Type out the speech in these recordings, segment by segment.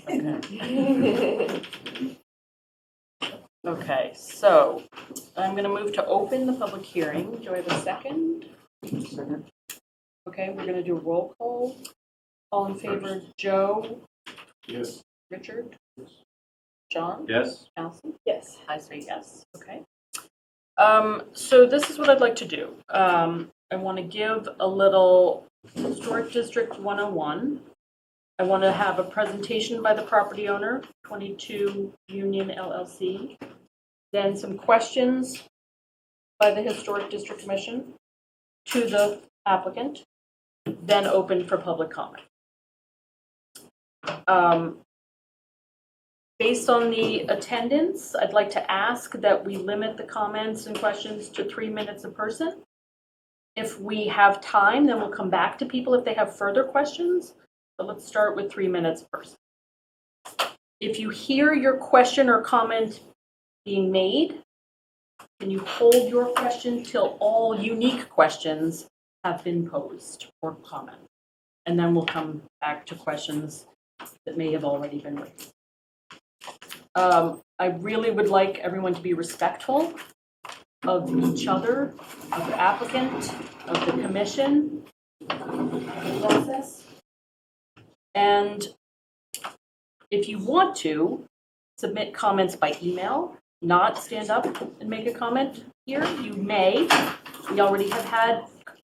Okay. Okay, so I'm going to move to open the public hearing. Do I have a second? Second. Okay, we're going to do a roll call. All in favor, Joe? Yes. Richard? John? Yes. Allison? Yes. I say yes. Okay. So this is what I'd like to do. I want to give a little Historic District 101. I want to have a presentation by the property owner, 22 Union LLC. Then some questions by the Historic District Commission to the applicant. Then open for public comment. Based on the attendance, I'd like to ask that we limit the comments and questions to 3 minutes a person. If we have time, then we'll come back to people if they have further questions. But let's start with 3 minutes a person. If you hear your question or comment being made, can you hold your question till all unique questions have been posed or comment? And then we'll come back to questions that may have already been raised. I really would like everyone to be respectful of each other, of the applicant, of the commission, of the process. And if you want to, submit comments by email, not stand up and make a comment here. You may. We already have had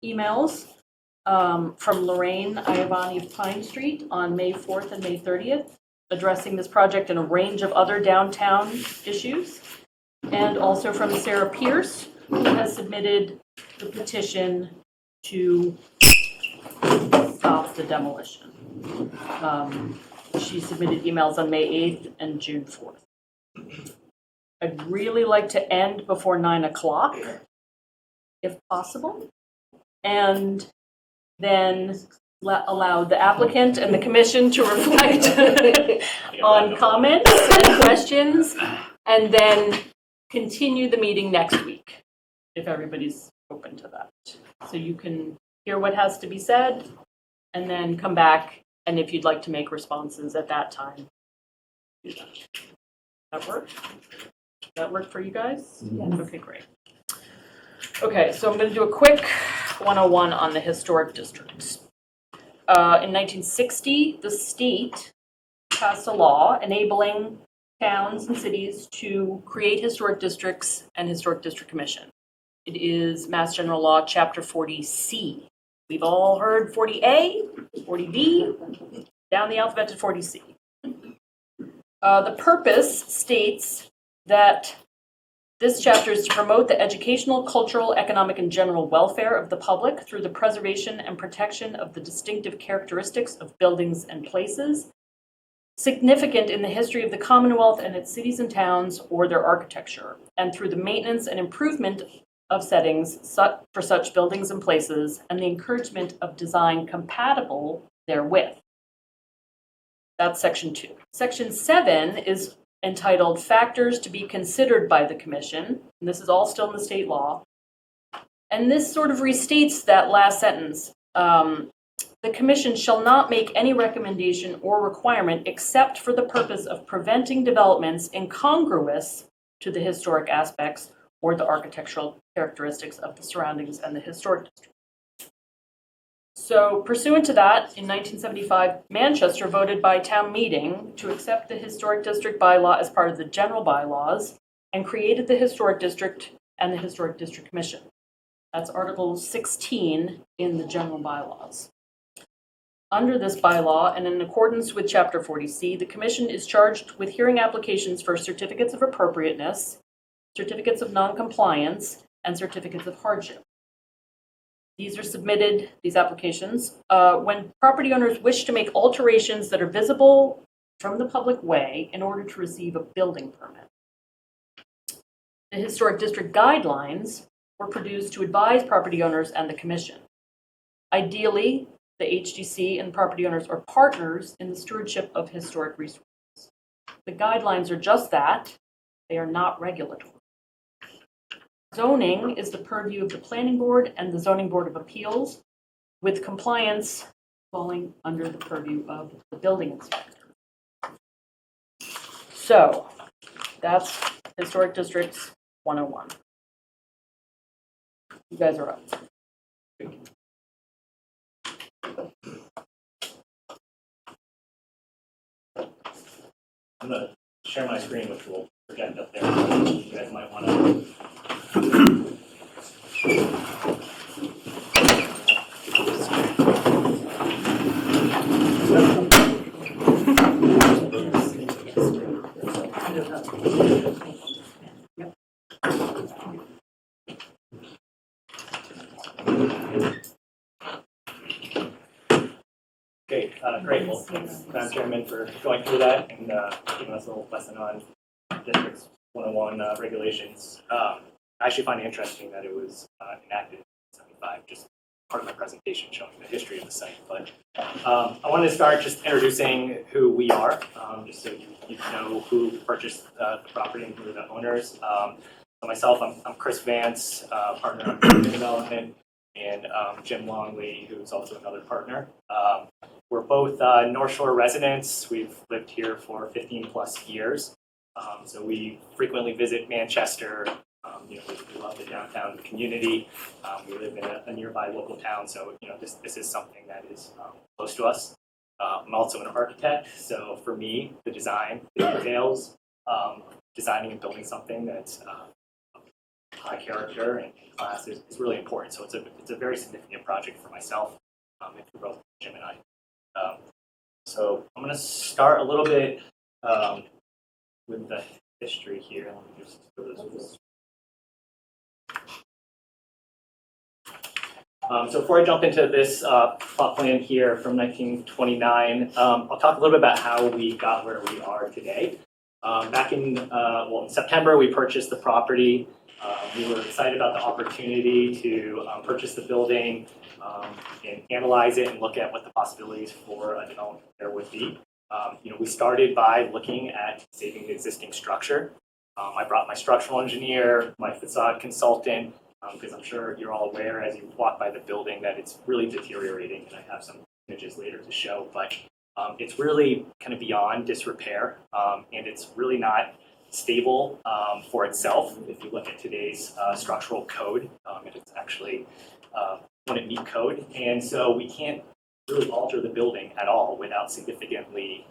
emails from Lorraine Iavani of Pine Street on May 4th and May 30th, addressing this project and a range of other downtown issues. And also from Sarah Pierce, who has submitted the petition to stop the demolition. She submitted emails on May 8th and June 4th. I'd really like to end before 9 o'clock, if possible, and then allow the applicant and the commission to reflect on comments and questions, and then continue the meeting next week, if everybody's open to that. So you can hear what has to be said, and then come back, and if you'd like to make responses at that time, do that. That work? That work for you guys? Yes. Okay, great. Okay, so I'm going to do a quick 101 on the historic districts. In 1960, the state passed a law enabling towns and cities to create historic districts and historic district commission. It is Mass General Law, Chapter 40C. We've all heard 40A, 40B, down the alphabet to 40C. The purpose states that this chapter is to promote the educational, cultural, economic, and general welfare of the public through the preservation and protection of the distinctive characteristics of buildings and places, significant in the history of the Commonwealth and its cities and towns or their architecture, and through the maintenance and improvement of settings for such buildings and places, and the encouragement of design compatible therewith. That's Section 2. Section 7 is entitled Factors to be Considered by the Commission, and this is all still in the state law. And this sort of restates that last sentence. The Commission shall not make any recommendation or requirement except for the purpose of preventing developments incongruous to the historic aspects or the architectural characteristics of the surroundings and the historic district. So, pursuant to that, in 1975, Manchester voted by town meeting to accept the Historic District bylaw as part of the general bylaws and created the Historic District and the Historic District Commission. That's Article 16 in the general bylaws. Under this bylaw, and in accordance with Chapter 40C, the Commission is charged with hearing applications for certificates of appropriateness, certificates of noncompliance, and certificates of hardship. These are submitted, these applications, when property owners wish to make alterations that are visible from the public way in order to receive a building permit. The Historic District guidelines were produced to advise property owners and the Commission. Ideally, the HDC and property owners are partners in the stewardship of historic resources. The guidelines are just that. They are not regulatory. Zoning is the purview of the Planning Board and the Zoning Board of Appeals, with compliance falling under the purview of the building inspector. So that's Historic Districts 101. You guys are up. I'm going to share my screen, which will project up there. You guys might want to. Okay, great. Well, thanks, Madam Chairman, for going through that and giving us a little lesson on Districts 101 regulations. I actually find it interesting that it was enacted in 1975, just part of my presentation showing the history of the site. But I wanted to start just introducing who we are, just so you know who purchased the property and who are the owners. So myself, I'm Chris Vance, partner on Urban Development, and Jim Longley, who's also another partner. We're both North Shore residents. We've lived here for 15 plus years. So we frequently visit Manchester. We love the downtown community. We live in a nearby local town, so this is something that is close to us. I'm also an architect, so for me, the design, the details, designing and building something that's high character and class is really important. So it's a very significant project for myself and for both Jim and I. So I'm going to start a little bit with the history here. Let me just go this. So before I jump into this plot plan here from 1929, I'll talk a little bit about how we got where we are today. Back in September, we purchased the property. We were excited about the opportunity to purchase the building and analyze it and look at what the possibilities for a development there would be. We started by looking at saving the existing structure. I brought my structural engineer, my facade consultant, because I'm sure you're all aware as you walk by the building that it's really deteriorating, and I have some images later to show, but it's really kind of beyond disrepair, and it's really not stable for itself. If you look at today's structural code, it's actually wouldn't meet code, and so we can't really alter the building at all without significantly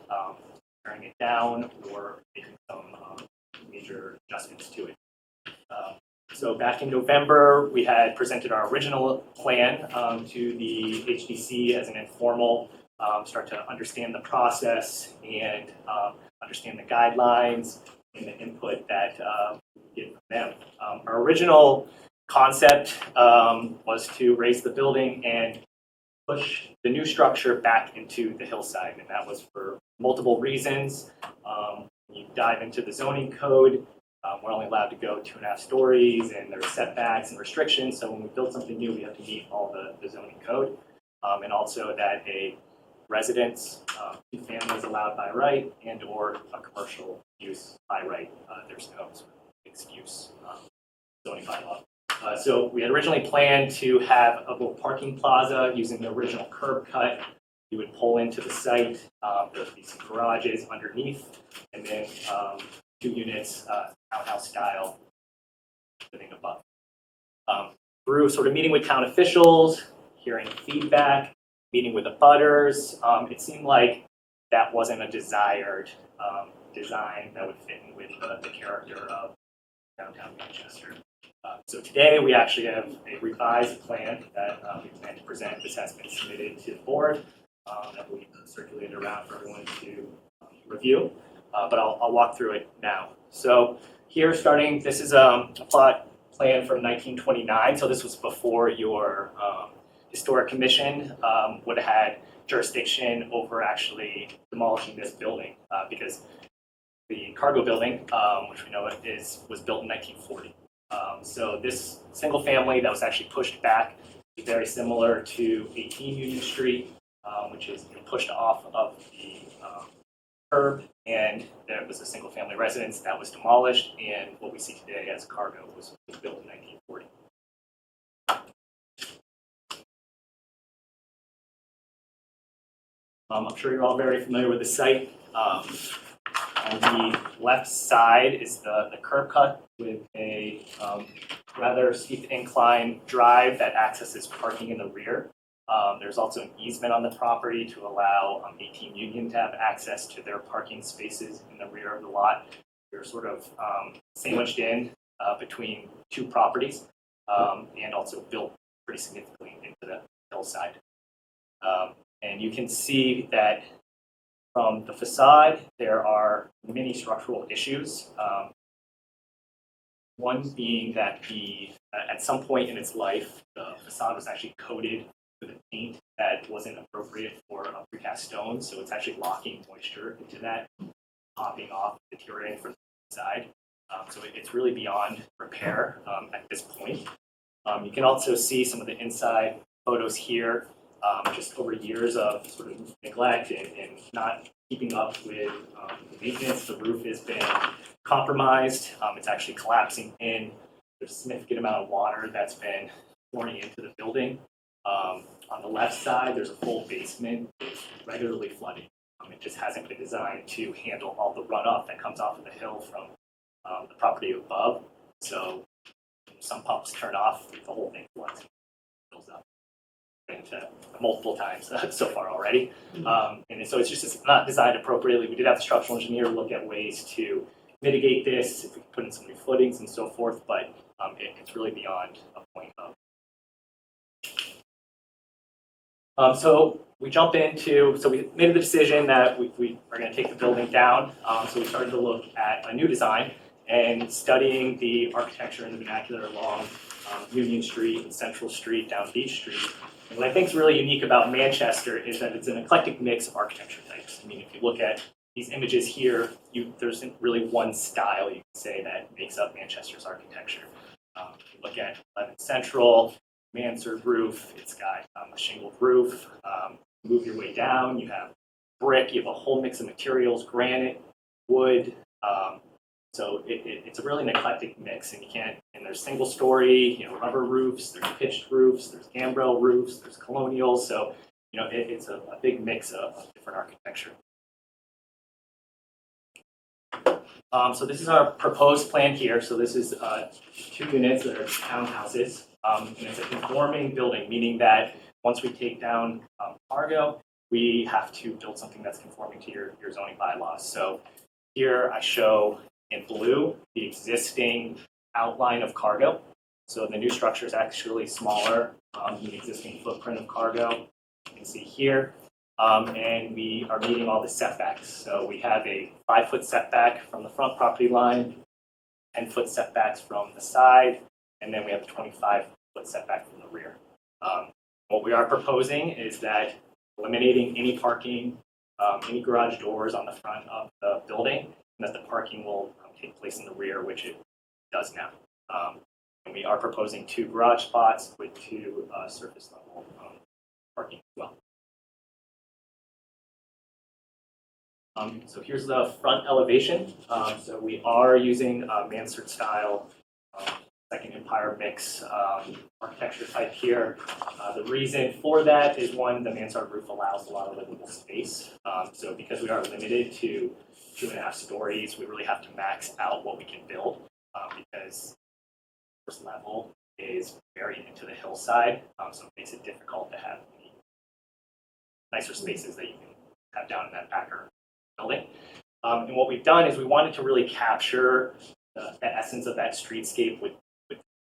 tearing it down or making some major adjustments to it. So back in November, we had presented our original plan to the HDC as an informal, start to understand the process and understand the guidelines and the input that we get from them. Our original concept was to raise the building and push the new structure back into the hillside, and that was for multiple reasons. When you dive into the zoning code, we're only allowed to go 2.5 stories, and there's setbacks and restrictions. So when we build something new, we have to meet all the zoning code, and also that a residence, 2 families allowed by right, and/or a commercial use by right. There's no sort of excuse zoning bylaw. So we had originally planned to have a little parking plaza using the original curb cut. You would pull into the site. There would be some garages underneath, and then 2 units, townhouse style, living above. Through sort of meeting with town officials, hearing feedback, meeting with the butters, it seemed like that wasn't a desired design that would fit in with the character of downtown Manchester. So today we actually have a revised plan that we plan to present. This has been submitted to the board that we circulated around for everyone to review, but I'll walk through it now. So here starting, this is a plot plan from 1929, so this was before your historic commission would have had jurisdiction over actually demolishing this building because the cargo building, which we know was built in 1940. So this single family that was actually pushed back is very similar to 18 Union Street, which is pushed off of the curb, and there was a single family residence that was demolished, and what we see today as cargo was built in 1940. I'm sure you're all very familiar with the site. On the left side is the curb cut with a rather steep incline drive that accesses parking in the rear. There's also an easement on the property to allow 18 Union to have access to their parking spaces in the rear of the lot. They're sort of sandwiched in between two properties and also built pretty significantly into the hillside. And you can see that from the facade, there are many structural issues. One being that at some point in its life, the facade was actually coated with a paint that wasn't appropriate for a precast stone, so it's actually locking moisture into that, popping off, deteriorating from the inside. So it's really beyond repair at this point. You can also see some of the inside photos here, just over years of sort of neglect and not keeping up with the maintenance. The roof has been compromised. It's actually collapsing in. There's a significant amount of water that's been pouring into the building. On the left side, there's a full basement. It's regularly flooding. It just hasn't been designed to handle all the runoff that comes off of the hill from the property above. So some pumps turn off, the whole thing floods, fills up. Into multiple times so far already. And so it's not designed appropriately. We did have the structural engineer look at ways to mitigate this, if we could put in some new footings and so forth, but it's really beyond a point of. So we made the decision that we are going to take the building down. So we started to look at a new design and studying the architecture and the vernacular along Union Street and Central Street, down Beach Street. And what I think is really unique about Manchester is that it's an eclectic mix of architecture types. I mean, if you look at these images here, there isn't really one style you can say that makes up Manchester's architecture. If you look at 11th Central, mansard roof, it's got a shingled roof. Move your way down, you have brick, you have a whole mix of materials, granite, wood. So it's a really an eclectic mix, and there's single story, rubber roofs, there's pitched roofs, there's gambrel roofs, there's colonials. So, it's a big mix of different architecture. So this is our proposed plan here. So this is 2 units that are townhouses, and it's a conforming building, meaning that once we take down cargo, we have to build something that's conforming to your zoning bylaws. So here I show in blue the existing outline of cargo. So the new structure is actually smaller than the existing footprint of cargo. You can see here. And we are meeting all the setbacks. So we have a 5-foot setback from the front property line, 10-foot setbacks from the side, and then we have a 25-foot setback from the rear. What we are proposing is that eliminating any parking, any garage doors on the front of the building, and that the parking will take place in the rear, which it does now. And we are proposing 2 garage spots with 2 surface level parking as well. So here's the front elevation. So we are using mansard style Second Empire mix architecture type here. The reason for that is, one, the mansard roof allows a lot of livable space. So because we are limited to 2.5 stories, we really have to max out what we can build because the first level is buried into the hillside, so it makes it difficult to have any nicer spaces that you can have down in that backer building. And what we've done is we wanted to really capture the essence of that streetscape with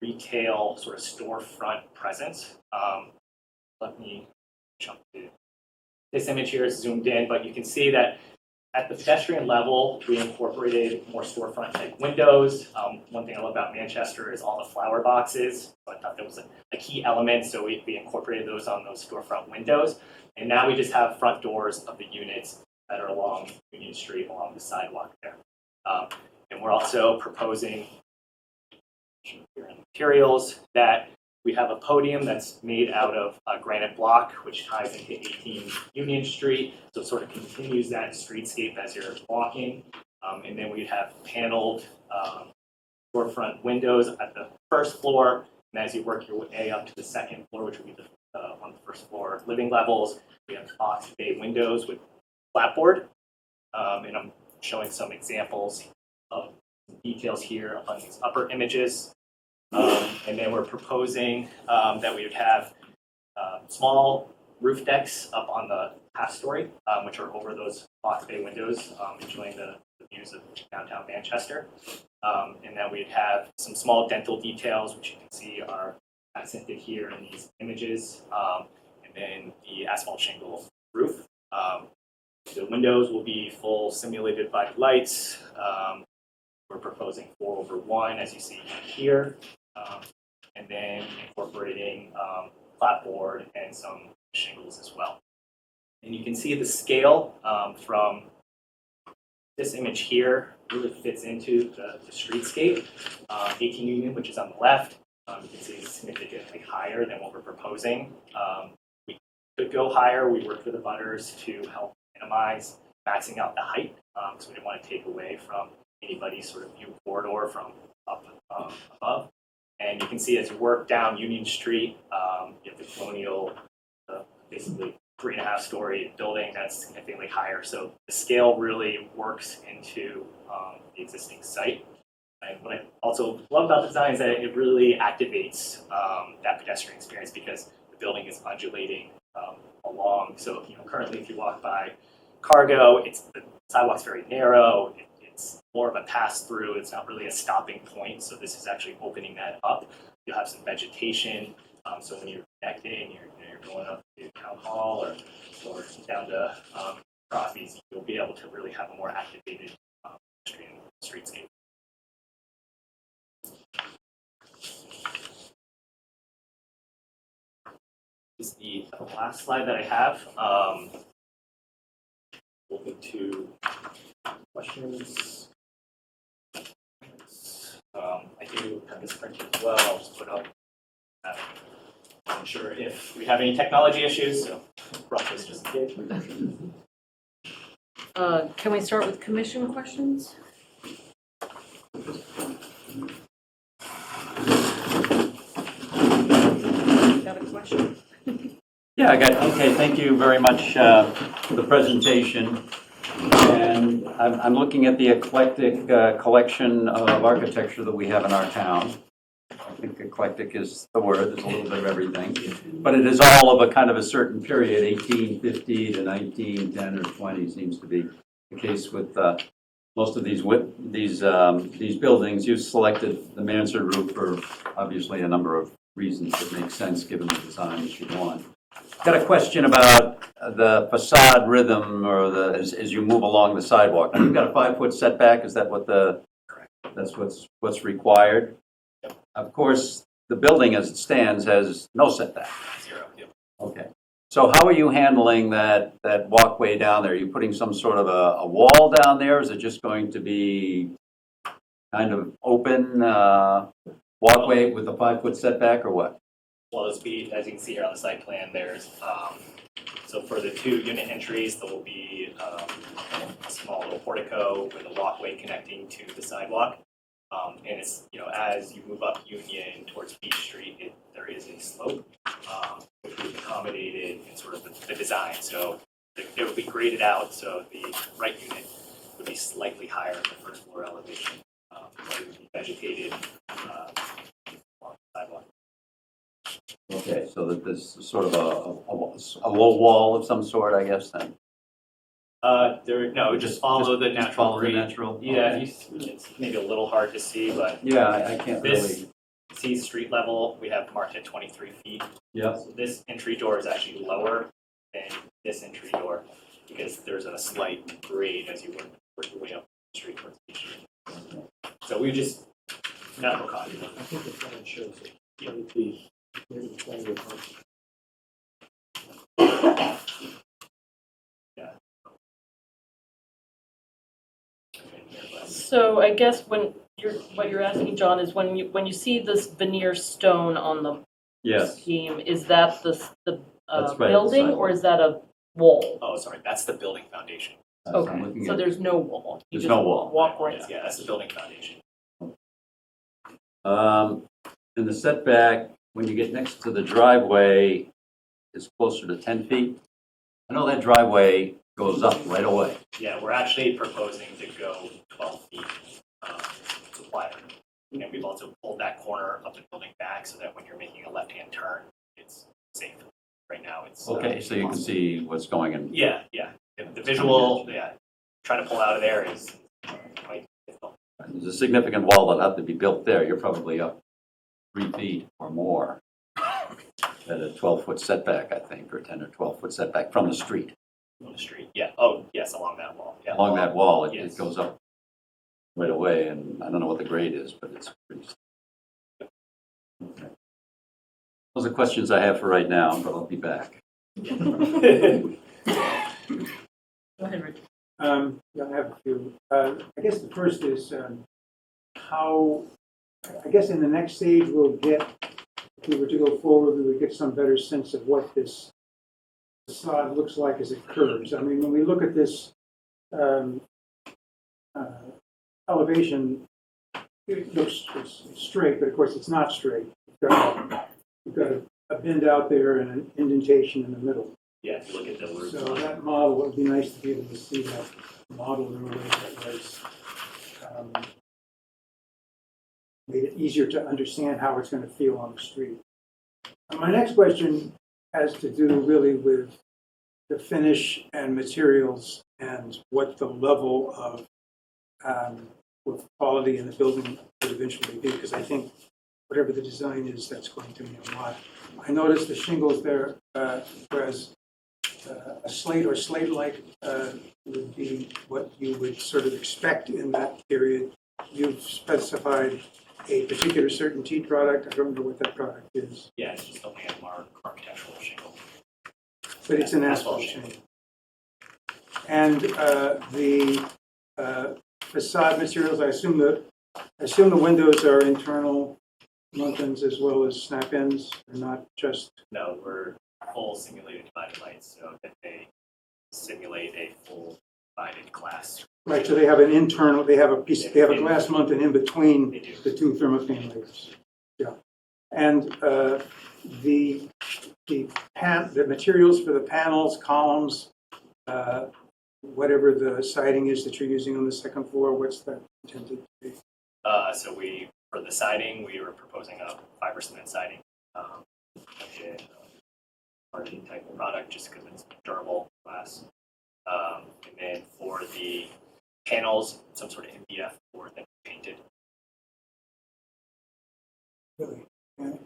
retail sort of storefront presence. Let me jump to this image here. Is zoomed in, but you can see that at the pedestrian level, we incorporated more storefront type windows. One thing I love about Manchester is all the flower boxes. So I thought that was a key element, so we incorporated those on those storefront windows. And now we just have front doors of the units that are along Union Street, along the sidewalk there. And we're also proposing materials that we have a podium that's made out of granite block, which ties into 18 Union Street, so it sort of continues that streetscape as you're walking. And then we have paneled storefront windows at the first floor, and as you work your way up to the second floor, which would be one of the first floor living levels, we have box bay windows with clapboard. And I'm showing some examples of details here on these upper images. And then we're proposing that we would have small roof decks up on the half story, which are over those box bay windows, enjoying the views of downtown Manchester. And that we'd have some small dental details, which you can see are accented here in these images. And then the asphalt shingle roof. The windows will be full simulated by lights. We're proposing 4/1, as you see here. And then incorporating clapboard and some shingles as well. And you can see the scale from this image here really fits into the streetscape. 18 Union, which is on the left, you can see is significantly higher than what we're proposing. We could go higher. We worked with the butters to help minimize maxing out the height, because we didn't want to take away from anybody's sort of view corridor from up above. And you can see as you work down Union Street, you have the colonial, basically 3.5-story building that's significantly higher. So the scale really works into the existing site. And what I also love about the design is that it really activates that pedestrian experience because the building is undulating along. So currently, if you walk by Cargo, the sidewalk's very narrow. It's more of a pass through. It's not really a stopping point. So this is actually opening that up. You'll have some vegetation. So when you're connecting, you're going up to Town Hall or down to Crosby's, you'll be able to really have a more activated streetscape. This is the last slide that I have. Open to questions. I do have this printed as well. I'll just put up. I'm sure if we have any technology issues, so brought this just in case. Can we start with commission questions? Got a question? Yeah, okay, thank you very much for the presentation. And I'm looking at the eclectic collection of architecture that we have in our town. I think eclectic is the word, there's a little bit of everything. But it is all of a kind of a certain period, 1850 to 1910 or 20 seems to be the case with most of these buildings. You've selected the mansard roof for obviously a number of reasons that make sense given the design that you want. Got a question about the facade rhythm or as you move along the sidewalk. You've got a 5-foot setback. Is that that's what's required? Yep. Of course, the building as it stands has no setback. 0. Yep. Okay. So how are you handling that walkway down there? Are you putting some sort of a wall down there? Is it just going to be kind of open walkway with a 5-foot setback or what? Well, as you can see here on the site plan, there's, so for the 2 unit entries, there will be a small little portico with a walkway connecting to the sidewalk. And it's, as you move up Union towards Beach Street, there is a slope, which we've accommodated in sort of the design. So it would be graded out, so the right unit would be slightly higher than the first floor elevation. It would be vegetated along the sidewalk. Okay, so that this is sort of a low wall of some sort, I guess, then? No, just follow the natural follow grade. the natural? Yeah, Okay. it's maybe a little hard to see, but Yeah, I can't this really. see street level, we have marked at 23 feet. Yeah. So this entry door is actually lower than this entry door because there's a slight grade as you work your way up the street towards the street. So we just natural caution. I think the plan shows it. Maybe the plan would help. Yeah. So I guess what you're asking, John, is when you see this veneer stone on the Yes. scheme, is that the That's right, building the or is that a wall? Oh, sorry, that's the building foundation. I'm Okay, looking so at- there's no wall. You There's just no wall. Walk right. Yeah, that's the building foundation. And the setback, when you get next to the driveway, is closer to 10 feet. I know that driveway goes up right away. Yeah, we're actually proposing to go 12 feet wider. And we've also pulled that corner of the building back so that when you're making a left-hand turn, it's safe. Right now, it's Okay, so you can see what's going in. Yeah, yeah. The visual, yeah, trying to pull out of there is quite difficult. There's a significant wall that'll have to be built there. You're probably up 3 feet or more at a 12-foot setback, I think, or 10 or 12-foot setback from the street. On the street, yeah. Oh, yes, along that wall. Yeah. Along that wall, it Yes. goes up right away, and I don't know what the grade is, but it's pretty steep. Okay. Those are questions I have for right now, but I'll be back. Go ahead, Rich. Yeah, I have a few. I guess the first is how, I guess in the next stage, we'll get, if we were to go forward, we would get some better sense of what this facade looks like as it curves. I mean, when we look at this elevation, it looks it's straight, but of course it's not straight. You've got a bend out there and an indentation in the middle. Yeah, if you look at the roof. So that model, it would be nice to be able to see that model in a way that was made it easier to understand how it's going to feel on the street. And my next question has to do really with the finish and materials and what the level of quality in the building would eventually be, because I think whatever the design is, that's going to mean a lot. I noticed the shingles there, whereas a slate or slate-like would be what you would sort of expect in that period. You've specified a particular certainty product. I don't know what that product is, Yeah, it's just a landmark architectural shingle. but it's an asphalt shingle. And the facade materials, I assume the windows are internal muntins as well as snap-ins, and not just. No, we're full simulated divided lights, so that they simulate a full divided glass. Right, so they have an internal, they have a glass muntin in between They do. the two thermophane layers. Yeah. And the materials for the panels, columns, whatever the siding is that you're using on the second floor, what's that intended to be? So for the siding, we were proposing a fiber cement siding. Margin type of product just because it's durable glass. And then for the panels, some sort of MDF board that we painted. Really? Yeah.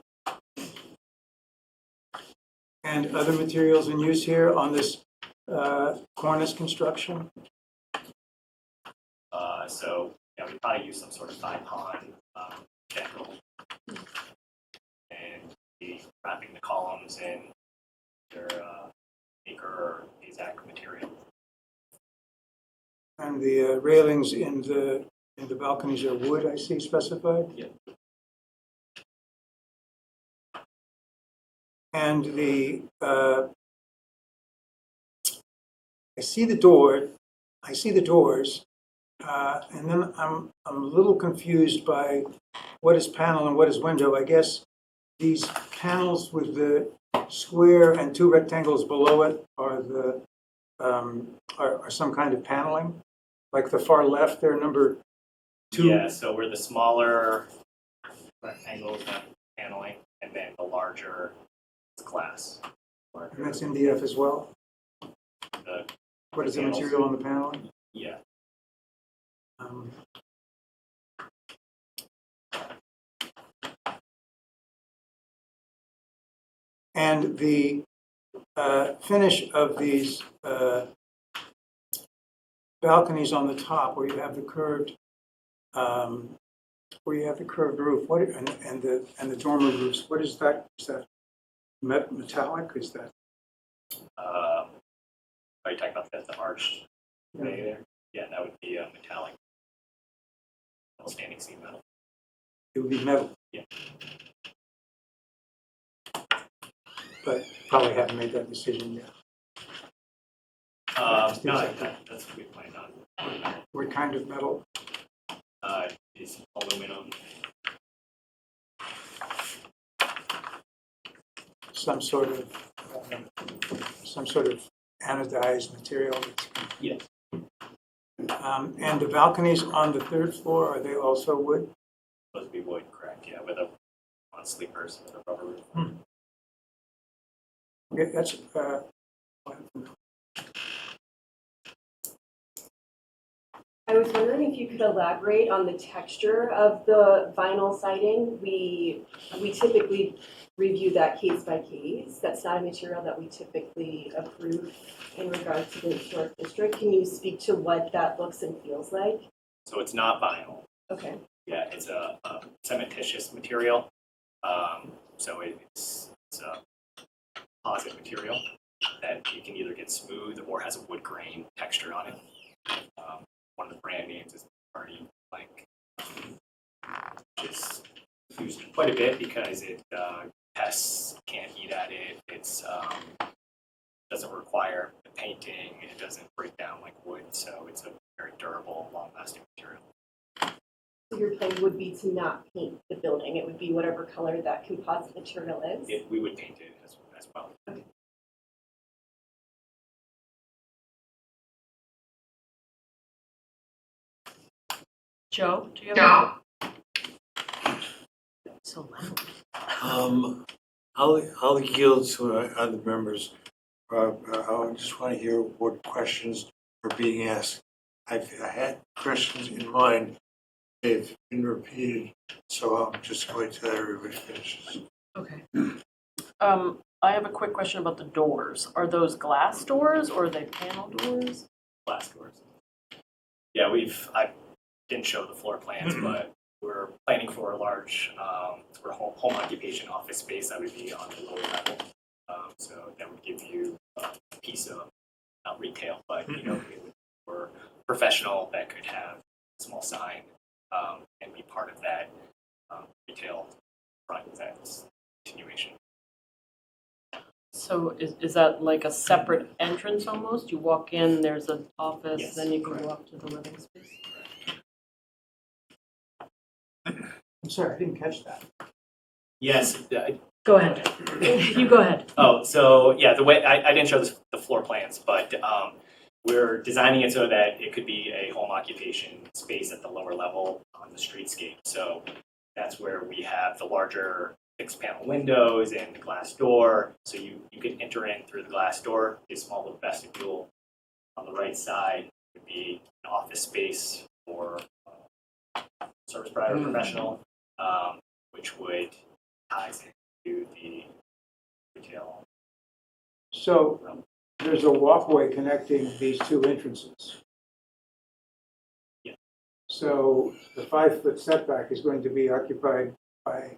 And other materials in use here on this cornice construction? So yeah, we probably use some sort of Thipon general, and be wrapping the columns in their acre or AZAC material. And the railings in the balconies are wood, I see specified? Yeah. And I see the doors, and then I'm a little confused by what is panel and what is window. I guess these panels with the square and two rectangles below it are some kind of paneling. Like the far left, they're number 2. Yeah, so we're the smaller rectangles have paneling, and then the larger is glass. And that's MDF as well. The, What is the panels. material on the paneling? yeah, And the finish of these balconies on the top, where you have the curved, roof, what and the dormer roofs, what is that? Is that metallic? Is that? are you talking about the arched bay there? Yeah, that would be metallic. Standing seam metal. It would be metal. Yeah. But probably haven't made that decision yet. No, that's what we planned on. What kind of metal? It's aluminum. Some sort of anodized material. Yes. And the balconies on the third floor, are they also wood? Supposed to be wood, correct, yeah, with a, on sleepers, with a rubber roof. Okay, that's, I was wondering if you could elaborate on the texture of the vinyl siding. We typically review that case by case. That's not a material that we typically approve in regards to the historic district. Can you speak to what that looks and feels like? So it's not vinyl. Okay. Yeah, it's a cementitious material. So it's a composite material that you can either get smooth or has a wood grain texture on it. One of the brand names is Party Plank, which is used quite a bit because it pests can't eat at it. It's doesn't require painting. It doesn't break down like wood, so it's a very durable, long-lasting material. So your plan would be to not paint the building. It would be whatever color that composite material is? We would paint it as well. Joe, do you have? So loud. I'll yield to other members. I just want to hear what questions are being asked. I had questions in mind. They've been repeated, so I'm just going to let everybody finishes. Okay. I have a quick question about the doors. Are those glass doors or are they panel doors? Glass doors. Yeah, I didn't show the floor plans, but we're planning for a large home occupation office space that would be on the lower level. So that would give you a piece of not retail, but for professional that could have a small sign and be part of that retail front that's continuation. So is that like a separate entrance almost? You walk in, there's an office, Yes, then you can correct. go up to the living space? I'm sorry, I didn't catch that. Yes. Go ahead. You go ahead. Oh, so yeah, the way I didn't show the floor plans, but we're designing it so that it could be a home occupation space at the lower level on the streetscape. So that's where we have the larger fixed panel windows and the glass door. So you can enter in through the glass door, a small little vestibule. On the right side would be an office space for service provider professional, which would ties into the retail. So there's a walkway connecting these two entrances. Yeah. So the 5-foot setback is going to be occupied by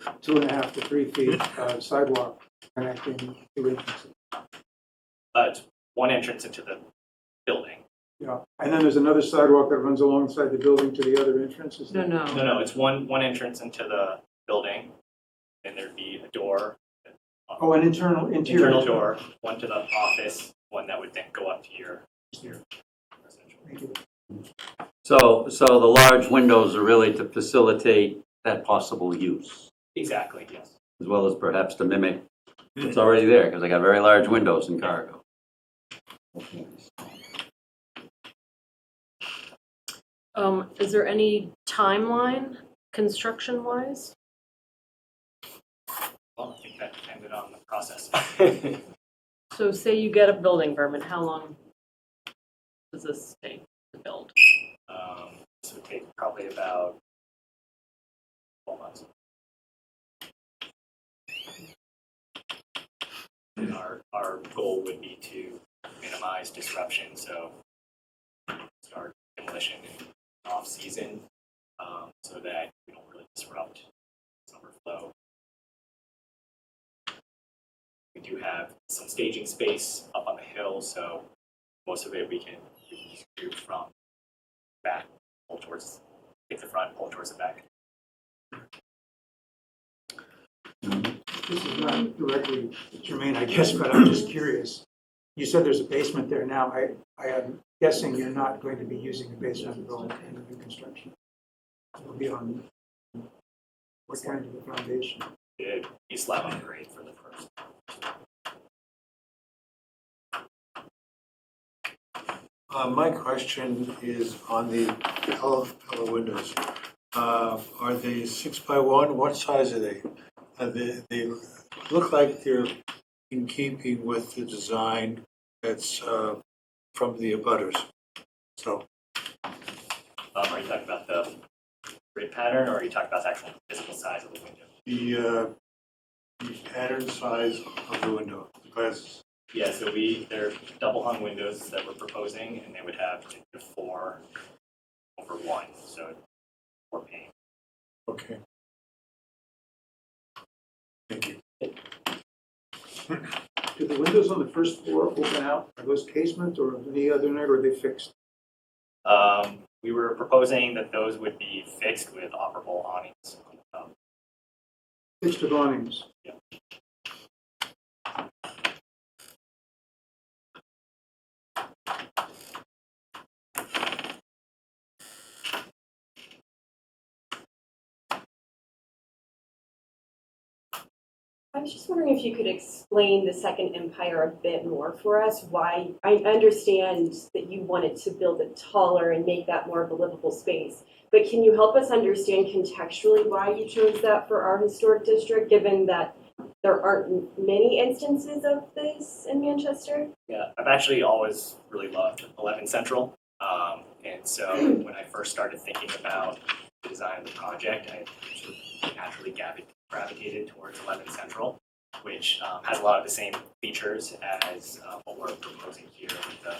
2.5 to 3 feet sidewalk connecting two entrances. It's one entrance into the building. Yeah, and then there's another sidewalk that runs alongside the building to the other entrances. No, no. No, it's one entrance into the building, and there'd be a door. Oh, an interior door, one to the office, one that would then go up to your residential. Thank you. So the large windows are really to facilitate that possible use, Exactly, yes. as well as perhaps to mimic what's already there, because I got very large windows in cargo. Is there any timeline construction-wise? Well, I think that depended on the process. So say you get a building permit, how long does this take to build? This would take probably about 12 months. And our goal would be to minimize disruption, so start demolition in off-season so that we don't really disrupt summer flow. We do have some staging space up on the hill, so most of it we can do from back, pull towards, take the front, pull towards the back. This is not directly germane, I guess, but I'm just curious. You said there's a basement there now. I am guessing you're not going to be using a basement at all in the new construction. It'll be on what kind of a foundation? It'd be slab on grade for the first. My question is on the Pella windows. Are they 6x1? What size are they? They look like they're in keeping with the design that's from the abutters. So, Are you talking about the grid pattern, or are you talking about the actual physical size of the window? the pattern size of the window, the glasses. Yeah, so they're double hung windows that we're proposing, and they would have 4/1, so 4 pane. Okay. Thank you. Do the windows on the first floor open out? Are those casement or any other night, or are they fixed? We were proposing that those would be fixed with operable awnings. Fixed with awnings? Yeah. I was just wondering if you could explain the Second Empire a bit more for us. Why, I understand that you wanted to build it taller and make that more of a livable space, but can you help us understand contextually why you chose that for our historic district, given that there aren't many instances of this in Manchester? Yeah, I've actually always really loved 11 Central. And so when I first started thinking about the design of the project, I sort of naturally gravitated towards 11 Central, which has a lot of the same features as what we're proposing here with the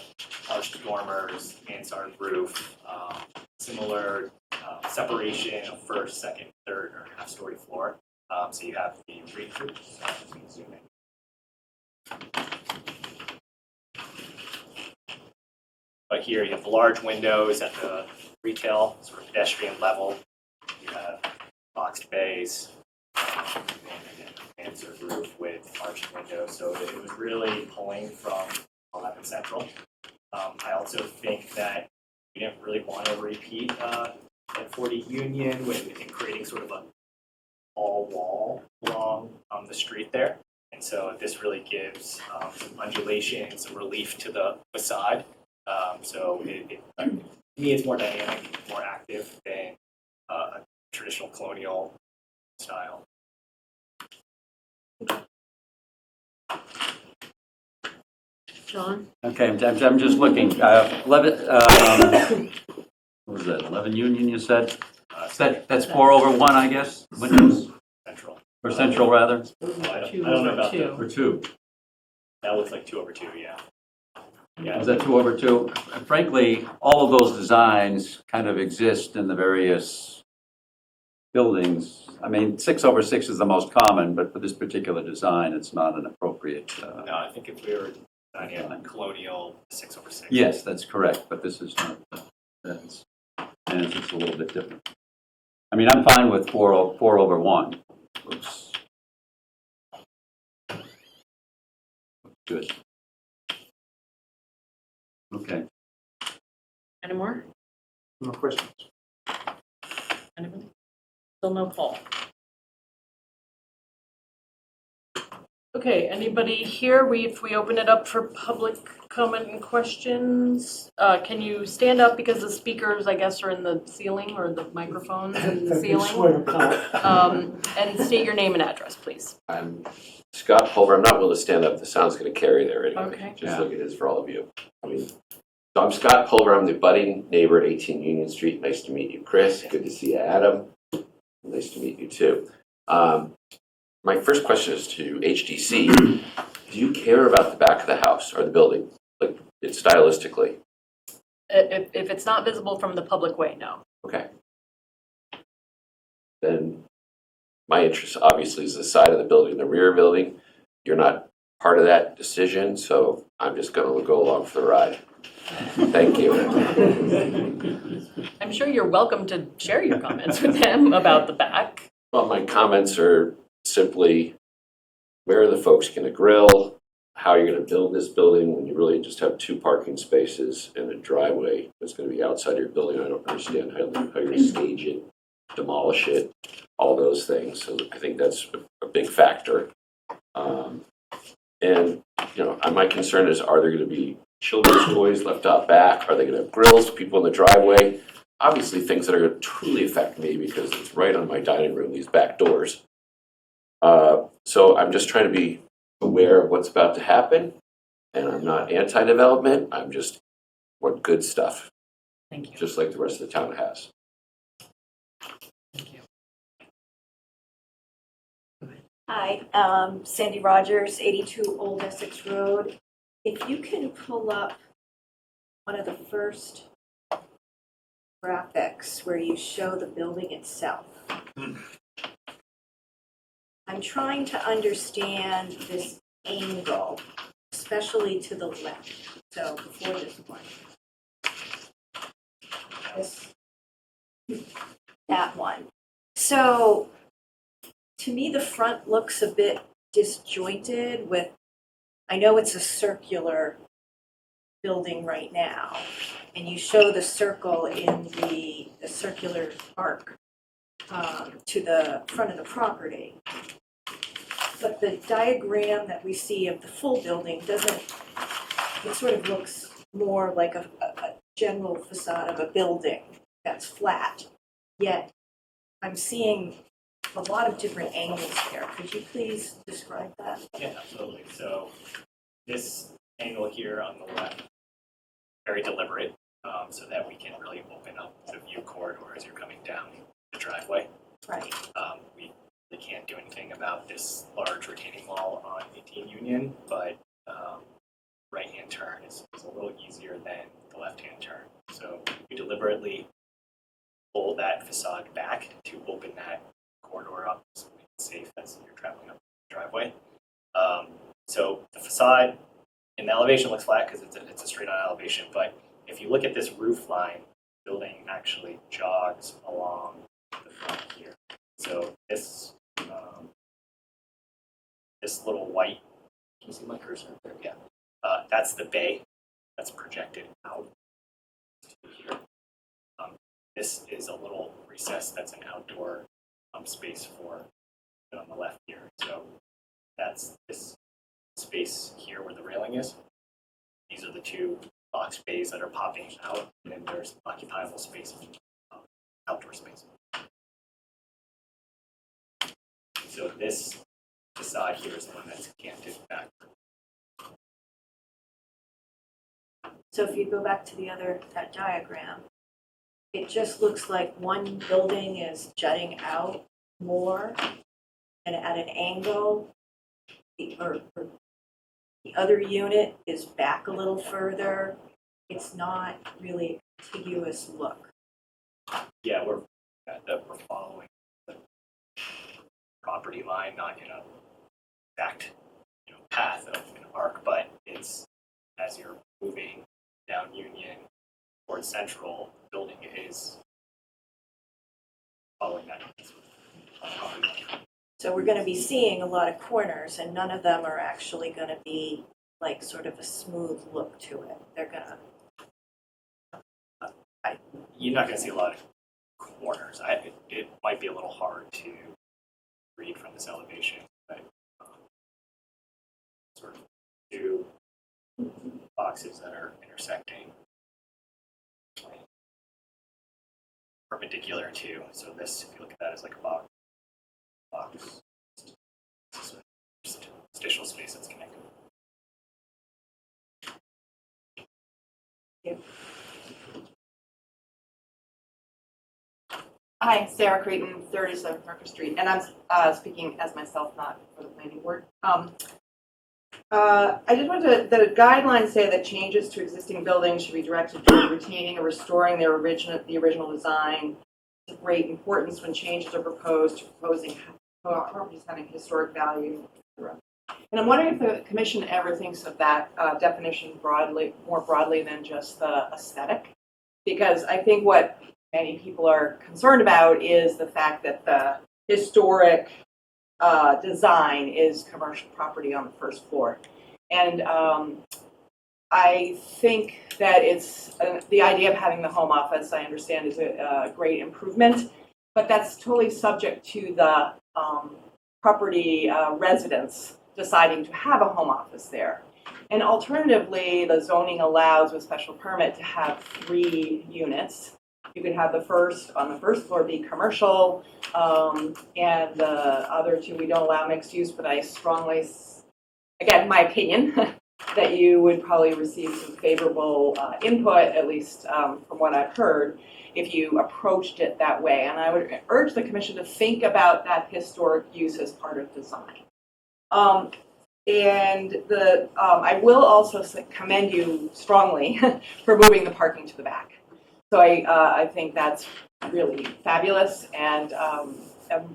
arched dormers, mansard roof, similar separation of first, second, third, or half-story floor. So you have the roof. So I'm just going to zoom in. But here you have the large windows at the retail sort of pedestrian level. You have boxed bays, and sort of roof with arched windows. So it was really pulling from 11 Central. I also think that we didn't really want to repeat at 40 Union with creating sort of a all wall along the street there. And so this really gives some undulation and some relief to the facade. So to me, it's more dynamic, more active than a traditional colonial style. John? Okay, I'm just looking. 11, what was that, 11 Union, you said? That's 4/1, I guess, windows, Central. or Central, rather, I don't know about or 2. that. Looks like 2/2, yeah. Yeah. Was that 2/2? Frankly, all of those designs kind of exist in the various buildings. I mean, 6/6 is the most common, but for this particular design, it's not an appropriate. No, I think if we were designing a colonial 6/6. Yes, that's correct, but this is not. It's a little bit different. I mean, I'm fine with 4/1. Looks good. Okay. Any more? No questions. Anybody? Still no call. Okay, anybody here? If we open it up for public comment and questions, can you stand up because the speakers, I guess, are in the ceiling, or the microphones in the ceiling? And state your name and address, please. I'm Scott Pulver. I'm not willing to stand up. The sound's going to carry there anyway. Okay. Just look at this for all of you. So I'm Scott Pulver. I'm the budding neighbor at 18 Union Street. Nice to meet you, Chris. Good to see you, Adam. Nice to meet you, too. My first question is to HDC. Do you care about the back of the house or the building, like it's stylistically? If it's not visible from the public way, no. Okay. Then my interest obviously is the side of the building, the rear building. You're not part of that decision, so I'm just going to go along for the ride. Thank you. I'm sure you're welcome to share your comments with them about the back. Well, my comments are simply, where are the folks going to grill? How are you going to build this building when you really just have 2 parking spaces and a driveway that's going to be outside your building? I don't understand how you're going to stage it, demolish it, all those things. So I think that's a big factor. And, my concern is, are there going to be children's toys left out back? Are they gonna have grills, people in the driveway? Obviously, things that are gonna truly affect me because it's right on my dining room, these back doors. So I'm just trying to be aware of what's about to happen, and I'm not anti-development, I'm just want good stuff, Thank you. just like the rest of the town has. Thank you. Hi, Sandy Rogers, 82 Old Essex Road. If you can pull up one of the first graphics where you show the building itself. I'm trying to understand this angle, especially to the left. So before this one. That one. So to me, the front looks a bit disjointed with, I know it's a circular building right now, and you show the circle in the circular arc to the front of the property. But the diagram that we see of the full building doesn't, it sort of looks more like a general facade of a building that's flat. Yet I'm seeing a lot of different angles here. Could you please describe that? Yeah, absolutely. So this angle here on the left, very deliberate, so that we can really open up the view corridor as you're coming down the driveway. Right. We really can't do anything about this large retaining wall on 18 Union, but right-hand turn is a little easier than the left-hand turn. So we deliberately pull that facade back to open that corridor up so we make it safe as you're traveling up the driveway. So the facade in the elevation looks flat because it's a straight-on elevation, but if you look at this roof line, the building actually jogs along the front here. So this this little white, can you see my cursor there? Yeah. That's the bay that's projected out to here. This is a little recess that's an outdoor space for on the left here. So that's this space here where the railing is. These are the two box bays that are popping out, and then there's occupiable space, outdoor space. So this facade here is the one that's canted back. So if you go back to that diagram, it just looks like one building is jutting out more and at an angle, or the other unit is back a little further. It's not really a contiguous look. Yeah, we're following the property line, not in a exact path of an arc, but it's as you're moving down Union towards Central, the building is following that. So we're going to be seeing a lot of corners, and none of them are actually going to be like sort of a smooth look to it. They're going to. You're not going to see a lot of corners. It might be a little hard to read from this elevation, but sort of two boxes that are intersecting perpendicular to. So this, if you look at that as like a box, just interstitial space that's connected. Yeah. Hi, Sarah Creighton, 37 Market Street, and I'm speaking as myself, not for the planning board. I just wanted to, the guidelines say that changes to existing buildings should be directed toward retaining or restoring the original design. It's of great importance when changes are proposed to proposing properties having historic value, etc. And I'm wondering if the commission ever thinks of that definition more broadly than just the aesthetic, because I think what many people are concerned about is the fact that the historic design is commercial property on the first floor. And I think that it's the idea of having the home office, I understand, is a great improvement, but that's totally subject to the property residents deciding to have a home office there. And alternatively, the zoning allows with special permit to have 3 units. You could have the first, on the first floor be commercial, and the other 2, we don't allow mixed use, but I strongly, again, my opinion, that you would probably receive some favorable input, at least from what I've heard, if you approached it that way. And I would urge the commission to think about that historic use as part of design. I will also commend you strongly for moving the parking to the back. So I think that's really fabulous and a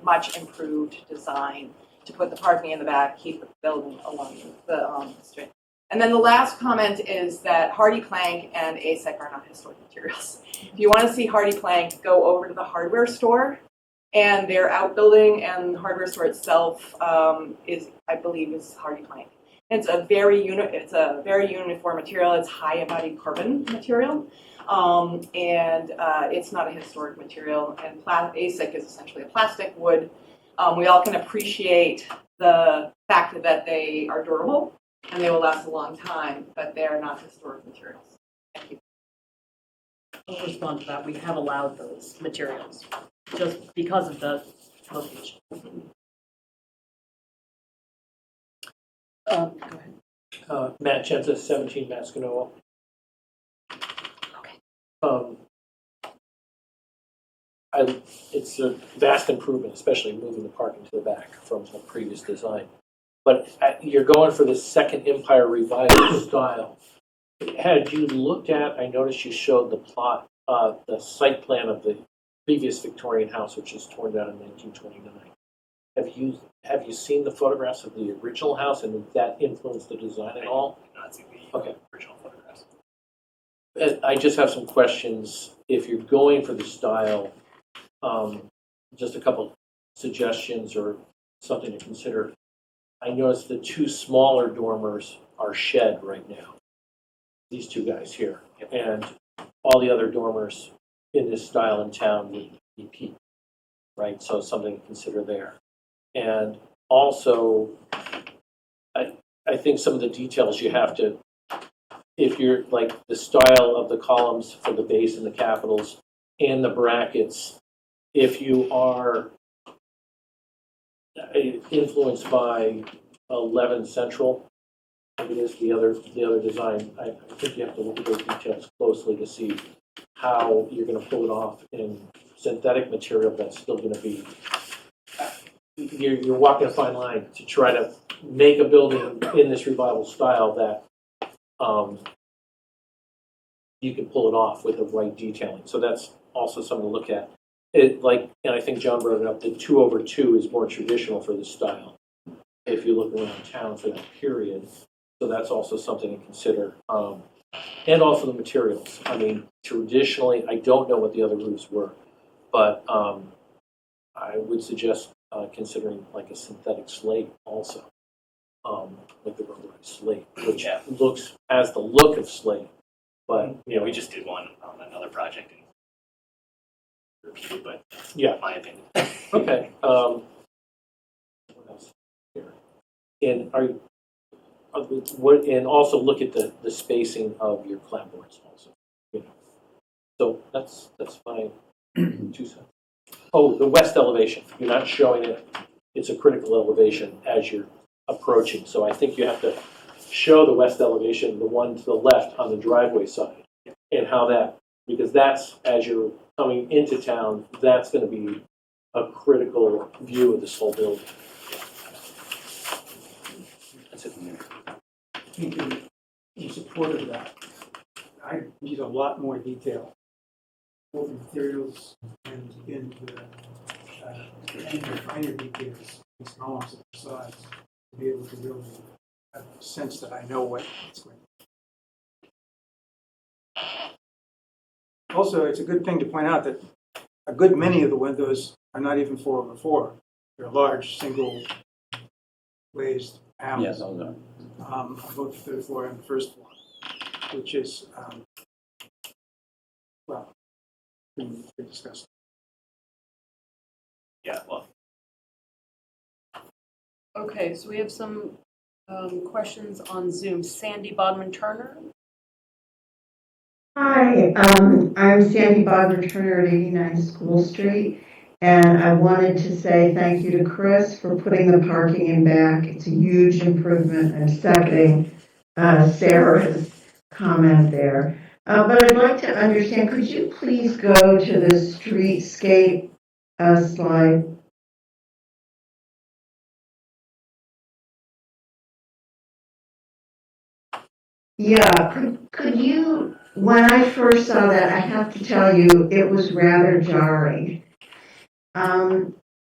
much improved design to put the parking in the back, keep the building along the street. And then the last comment is that Hardy Plank and ASEC are not historic materials. If you want to see Hardy Plank, go over to the hardware store, and their outbuilding and the hardware store itself is, I believe, is Hardy Plank. It's a very uniform material. It's high embodied carbon material, and it's not a historic material. And ASIC is essentially a plastic wood. We all can appreciate the fact that they are durable and they will last a long time, but they are not historic materials. Thank you. I'll respond to that. We have allowed those materials just because of the location. Go ahead. Matt Jensen, 17 Mascanoma. It's a vast improvement, especially moving the parking to the back from the previous design. But you're going for the second Empire Revival style. Had you looked at, I noticed you showed the plot, the site plan of the previous Victorian house, which was torn down in 1929. Have you seen the photographs of the original house, and did that influence the design at all? I did not see the Okay. original photographs. I just have some questions. If you're going for the style, just a couple suggestions or something to consider. I noticed the 2 smaller dormers are shed right now. These 2 guys here. And all the other dormers in this style in town would be peak, right? So something to consider there. And also, I think some of the details you have to, if you're like the style of the columns for the base and the capitals and the brackets, if you are influenced by 11 Central, it is the other design, I think you have to look at those details closely to see how you're going to pull it off in synthetic material that's still going to be, you're walking a fine line to try to make a building in this revival style that you can pull it off with the right detailing. So that's also something to look at. And I think John brought it up, the 2/2 is more traditional for this style, if you look around town for that period. So that's also something to consider. And also the materials. I mean, traditionally, I don't know what the other roofs were, but I would suggest considering like a synthetic slate also, like the rubberized slate, which has the look of slate. But Yeah, we just did one on another project and repeated, but yeah, my opinion. okay. What else here? And and also look at the spacing of your clapboards also. You know. So that's my 2 cents. Oh, the west elevation. You're not showing it. It's a critical elevation as you're approaching. So I think you have to show the west elevation, the one to the left on the driveway side, and how that, because that's, as you're coming into town, that's going to be a critical view of this whole building. That's it. I think in support of that, I need a lot more detail, both in materials and in the finer details, these columns of the sides, to be able to really have a sense that I know what it's going to be. Also, it's a good thing to point out that a good many of the windows are not even 4/4. They're large, single glazed panels. Yes, those are. On both the 3rd floor and the 1st floor, which is, well, we discussed. Yeah, well, Okay, so we have some Questions on Zoom? Sandy Bodman Turner? Hi, I'm Sandy Bodmer Turner at 89 School Street, and I wanted to say thank you to Chris for putting the parking in back. It's a huge improvement, and seconding Sarah's comment there. But I'd like to understand, could you please go to the streetscape slide? Yeah, could you, when I first saw that, I have to tell you, it was rather jarring. I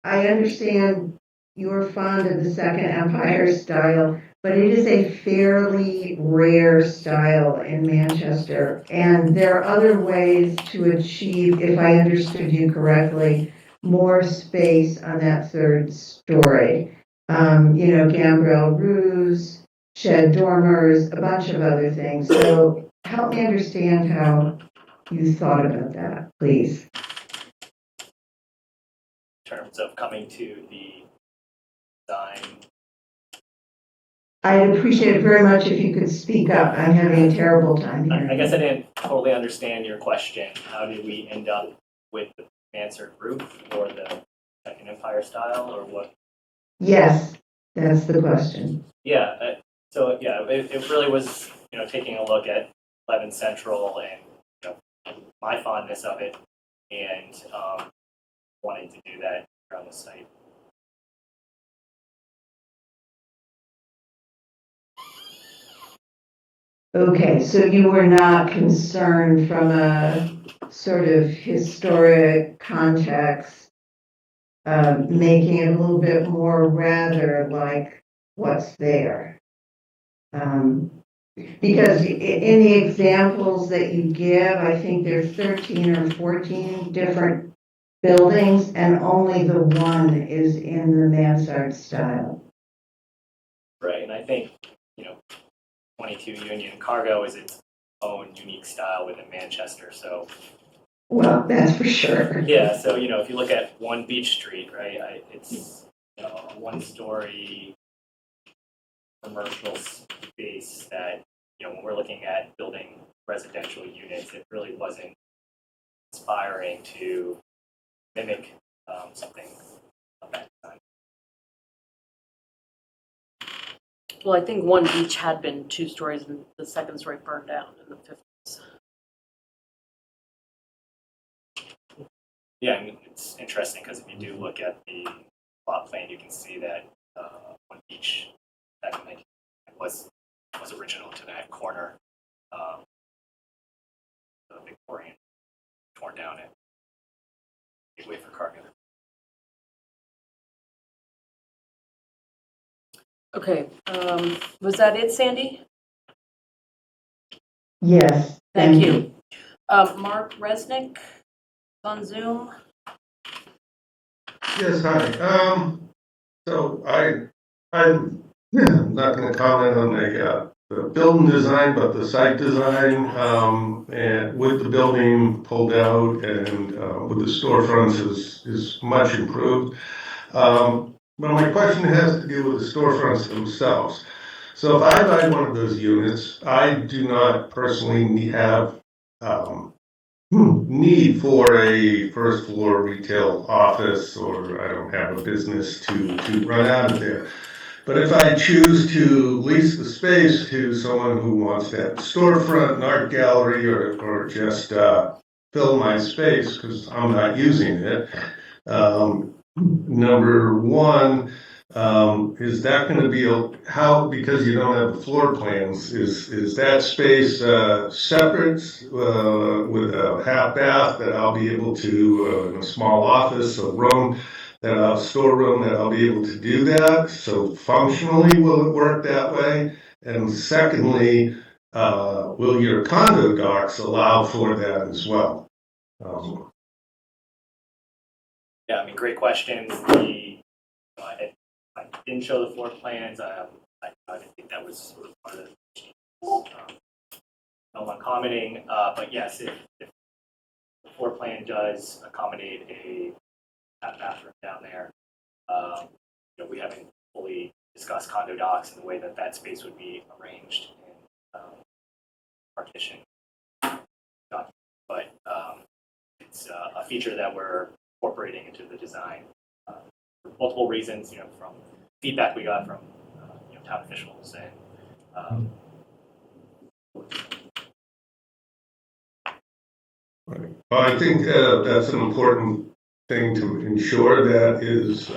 understand you're fond of the Second Empire style, but it is a fairly rare style in Manchester. And there are other ways to achieve, if I understood you correctly, more space on that third story. Gambrel roofs, shed dormers, a bunch of other things. So help me understand how you thought about that, please. In terms of coming to the design. I'd appreciate it very much if you could speak up. I'm having a terrible time hearing. I guess I didn't totally understand your question. How did we end up with the mansard roof or the Second Empire style or what? Yes, that's the question. Yeah, it really was, taking a look at 11 Central and, my fondness of it and wanting to do that around the site. Okay, so you were not concerned from a sort of historic context, making it a little bit more rather like what's there. Because in the examples that you give, I think there's 13 or 14 different buildings, and only the one is in the mansard style. Right, and I think, 22 Union Cargo is its own unique style within Manchester, so. Well, that's for sure. Yeah, so, if you look at One Beach Street, right, it's, a one-story commercial space that, when we're looking at building residential units, it really wasn't inspiring to mimic something of that kind. Well, I think One Beach had been 2 stories and the second story burned down in the 50s. Yeah, I mean, it's interesting because if you do look at the plot plan, you can see that One Beach back in 19 was original to that corner. The Victorian torn down and gave way for cargo. Okay, was that it, Sandy? Yes, Thank you. Mark Resnick on Zoom. Yes, hi. So I'm not going to comment on the building design, but the site design, and with the building pulled out and with the storefronts is much improved. But my question has to do with the storefronts themselves. So if I buy one of those units, I do not personally have need for a first floor retail office, or I don't have a business to run out of there. But if I choose to lease the space to someone who wants to have a storefront, an art gallery, or just fill my space because I'm not using it, number one, is that going to be because you don't have the floor plans, is that space separate with a half bath that I'll be able to, in a small office, a room, storeroom that I'll be able to do that? So functionally, will it work that way? And secondly, will your condo docs allow for that as well? Yeah, I mean, great questions. I didn't show the floor plans. I didn't think that was sort of part of the no one commenting, but yes, if the floor plan does accommodate a bathroom down there, we haven't fully discuss condo docs and the way that that space would be arranged in partition. But it's a feature that we're incorporating into the design for multiple reasons, from feedback we got from town officials and Right. Well, I think that's an important thing to ensure that is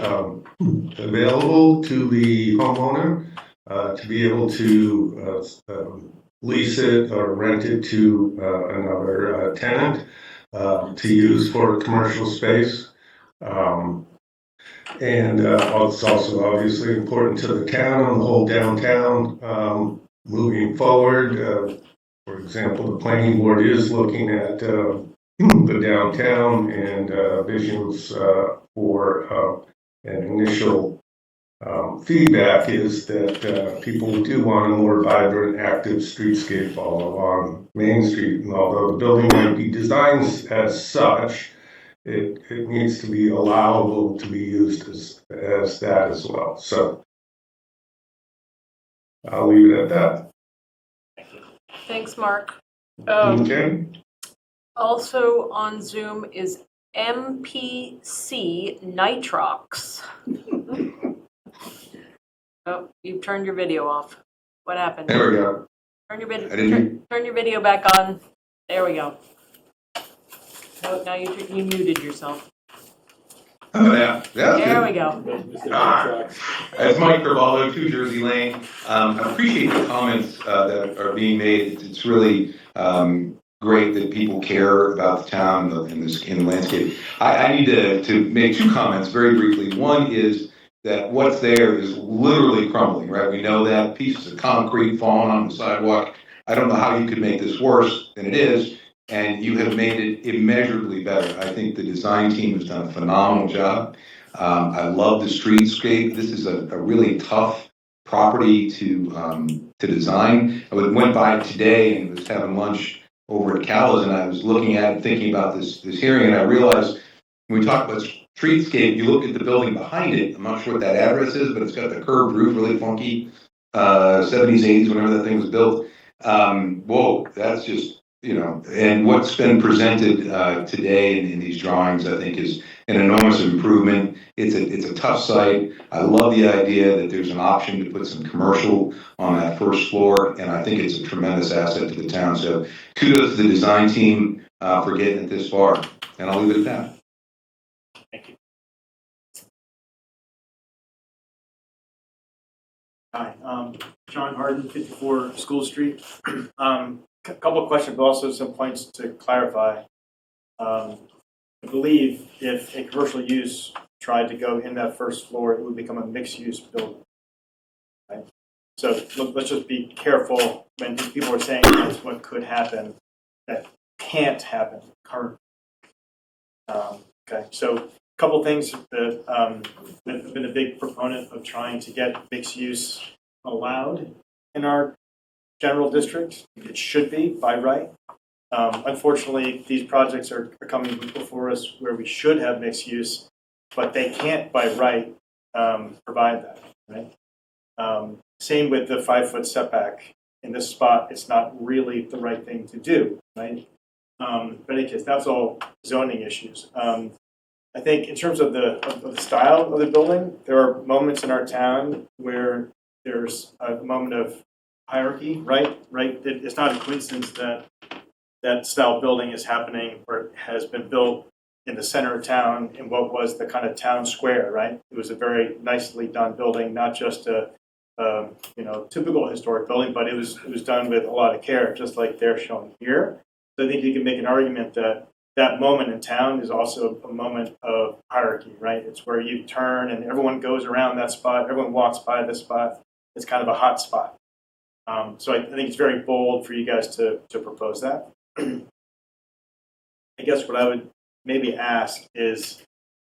available to the homeowner to be able to lease it or rent it to another tenant to use for commercial space. And it's also obviously important to the town and the whole downtown moving forward. For example, the planning board is looking at the downtown and visions for an initial feedback is that people do want a more vibrant, active streetscape all along Main Street. And although the building might be designed as such, it needs to be allowable to be used as that as well. So I'll leave it at that. Thanks, Mark. Okay. Also on Zoom is MPC Nitrox. Oh, you turned your video off. What happened? There we go. Turn your video back on. There we go. Oh, now you muted yourself. Oh, yeah. There we go. It's Mike Carvalho, 2 Jersey Lane. I appreciate the comments that are being made. It's really great that people care about the town and the landscape. I need to make 2 comments very briefly. One is that what's there is literally crumbling, right? We know that pieces of concrete falling on the sidewalk. I don't know how you could make this worse than it is, and you have made it immeasurably better. I think the design team has done a phenomenal job. I love the streetscape. This is a really tough property to design. I went by today and was having lunch over at Cal's, and I was looking at it, thinking about this hearing, and I realized when we talk about streetscape, you look at the building behind it. I'm not sure what that address is, but it's got the curved roof, really funky, 70s, 80s, whenever that thing was built. Whoa, that's just, and what's been presented today in these drawings, I think, is an enormous improvement. It's a tough site. I love the idea that there's an option to put some commercial on that first floor, and I think it's a tremendous asset to the town. So kudos to the design team for getting it this far, and I'll leave it at that. thank you. Hi, John Harden, 54 School Street. Couple of questions, but also some points to clarify. I believe if a commercial use tried to go in that first floor, it would become a mixed-use building. Right? So let's just be careful when people are saying that's what could happen. That can't happen currently. Okay, so a couple things that I've been a big proponent of trying to get mixed use allowed in our general district. It should be by right. Unfortunately, these projects are coming before us where we should have mixed use, but they can't by right provide that, right? Same with the 5-foot setback. In this spot, it's not really the right thing to do, right? But in any case, that's all zoning issues. I think in terms of the style of the building, there are moments in our town where there's a moment of hierarchy, right? It's not a coincidence that that style building is happening or has been built in the center of town in what was the kind of town square, right? It was a very nicely done building, not just a typical historic building, but it was done with a lot of care, just like they're showing here. So I think you can make an argument that that moment in town is also a moment of hierarchy, right? It's where you turn and everyone goes around that spot, everyone walks by this spot. It's kind of a hot spot. So I think it's very bold for you guys to propose that. I guess what I would maybe ask is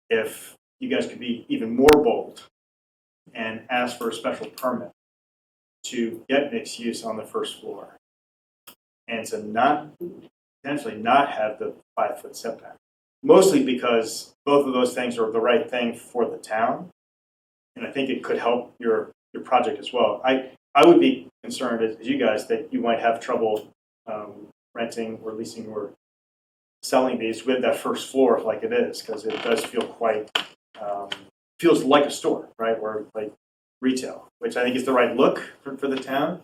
if you guys could be even more bold and ask for a special permit to get mixed use on the first floor and to potentially not have the 5-foot setback. Mostly because both of those things are the right thing for the town. And I think it could help your your project as well. I would be concerned as you guys that you might have trouble renting or leasing or selling these with that first floor like it is, because it does feel quite, feels like a store, right? Or like retail, which I think is the right look for the town.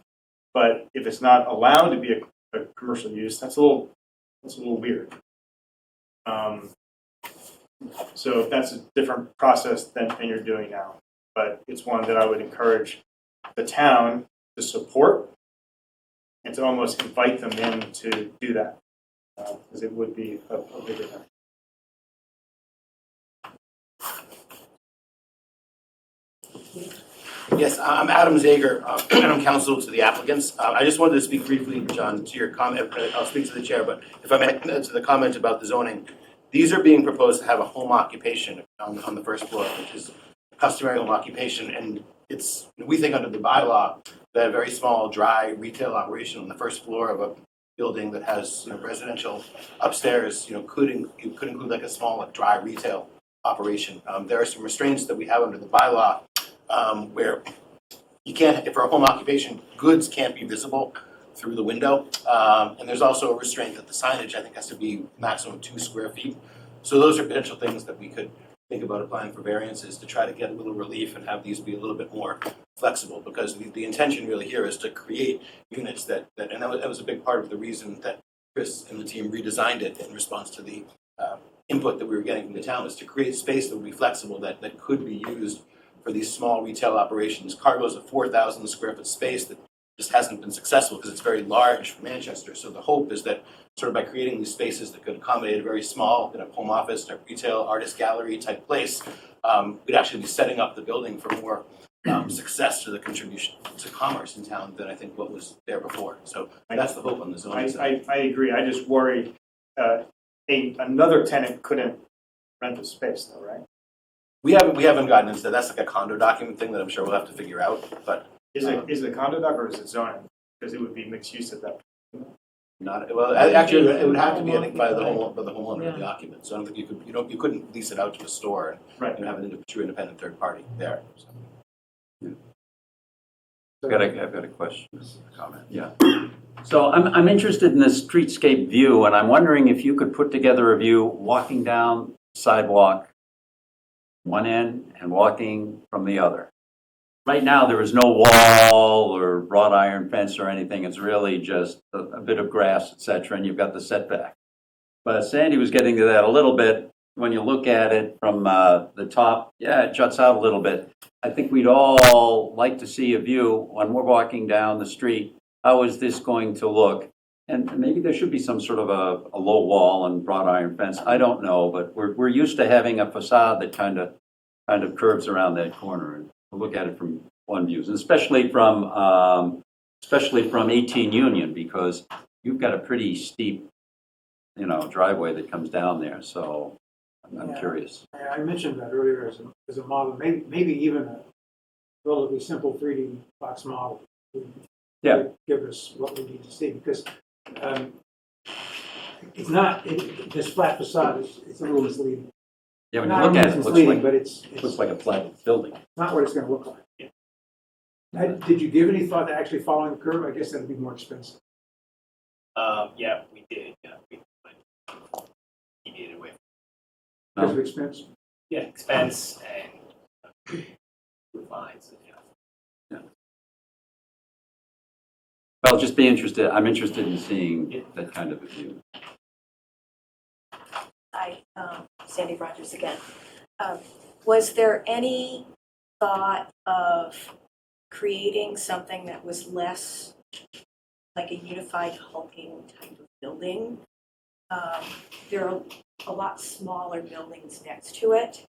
But if it's not allowed to be a commercial use, that's a little weird. So that's a different process than you're doing now. But it's one that I would encourage the town to support and to almost invite them in to do that, because it would be a big event. Yes, I'm Adam Zager, and I'm counsel to the applicants. I just wanted to speak briefly, John, to your comment. I'll speak to the chair, but if I may, to the comment about the zoning. These are being proposed to have a home occupation on the first floor, which is customary home occupation. And it's, we think under the bylaw, that a very small, dry retail operation on the first floor of a building that has residential upstairs, could include like a small, like, dry retail operation. There are some restraints that we have under the bylaw where you can't, for a home occupation, goods can't be visible through the window. And there's also a restraint that the signage, I think, has to be maximum 2 square feet. So those are potential things that we could think about applying for variances to try to get a little relief and have these be a little bit more flexible, because the intention really here is to create units that and that was a big part of the reason that Chris and the team redesigned it in response to the input that we were getting from the town, is to create space that would be flexible, that could be used for these small retail operations. Cargo's a 4,000 square foot space that just hasn't been successful because it's very large for Manchester. So the hope is that sort of by creating these spaces that could accommodate a very small home office, a retail artist gallery type place, we'd actually be setting up the building for more success to the contribution to commerce in town than I think what was there before. So that's the hope on the zoning side. I agree. I just worry another tenant couldn't rent the space though, right? We haven't gotten into that. That's like a condo document thing that I'm sure we'll have to figure out. But is it a condo doc or is it zoning? Because it would be mixed use at that point. Not well. Actually, it would have to be, I think, by the homeowner of the occupant. So I don't think you couldn't lease it out to a store and have a true independent third party there. So. I've got a question, comment. Yeah. So I'm interested in this streetscape view, and I'm wondering if you could put together a view walking down sidewalk one end and walking from the other. Right now, there is no wall or wrought iron fence or anything. It's really just a bit of grass, etc., and you've got the setback. But Sandy was getting to that a little bit. When you look at it from the top, yeah, it juts out a little bit. I think we'd all like to see a view when we're walking down the street. How is this going to look? And maybe there should be some sort of a low wall and wrought iron fence. I don't know, but we're used to having a facade that kind of curves around that corner, and we'll look at it from one view, and especially from 18 Union, because you've got a pretty steep, driveway that comes down there. So I'm curious. I mentioned that earlier as a model, maybe even a relatively simple 3D box model would give us what we need to see, because it's not, this flat facade is a little misleading. Yeah, when you look at it, it looks like a flat building. Not what it's going to look like. Yeah. Now, did you give any thought to actually following the curve? I guess that would be more expensive. Yeah, we did. Yeah, we deviated away. Because of expense? Yeah, expense and fines. Yeah. Well, just be interested. I'm interested in seeing that kind of a view. Hi, Sandy Rogers again. Was there any thought of creating something that was less like a unified hulking type of building? There are a lot smaller buildings next to it,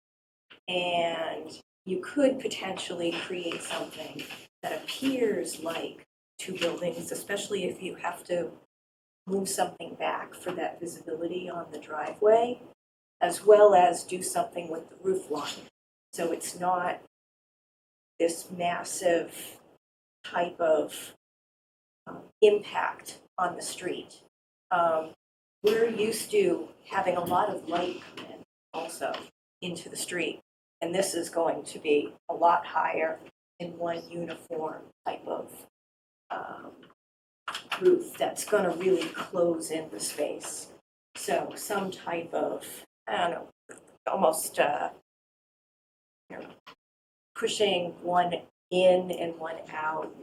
and you could potentially create something that appears like 2 buildings, especially if you have to move something back for that visibility on the driveway, as well as do something with the roof line. So it's not this massive type of impact on the street. We're used to having a lot of light come in also into the street, and this is going to be a lot higher in one uniform type of roof that's going to really close in the space. So some type of, I don't know, almost pushing one in and one out,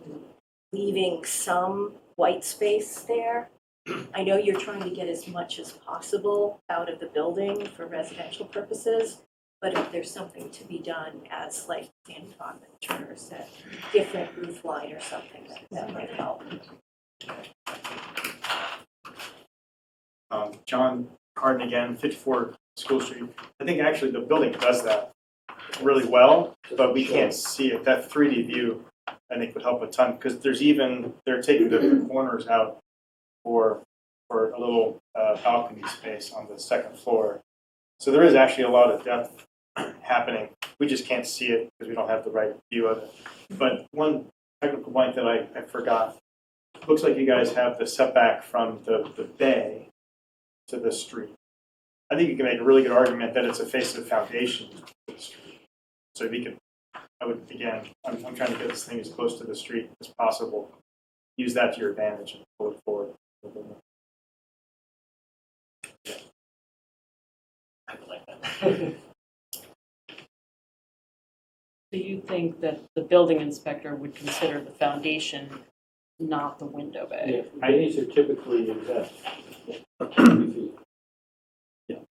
leaving some white space there. I know you're trying to get as much as possible out of the building for residential purposes, but if there's something to be done as like Dan Bachman Turner said, different roof line or something, that might help. John Harden again, 54 School Street. I think actually the building does that really well, but we can't see it. That 3D view, I think, would help a ton, because they're taking the corners out for a little balcony space on the second floor. So there is actually a lot of depth happening. We just can't see it because we don't have the right view of it. But one technical point that I forgot, looks like you guys have the setback from the bay to the street. I think you can make a really good argument that it's a face of foundation to the street. So if you could, I'm trying to get this thing as close to the street as possible. Use that to your advantage and pull it forward. I like that. Do you think that the building inspector would consider the foundation, not the window bay? Yeah, bays are typically exempt. Yeah.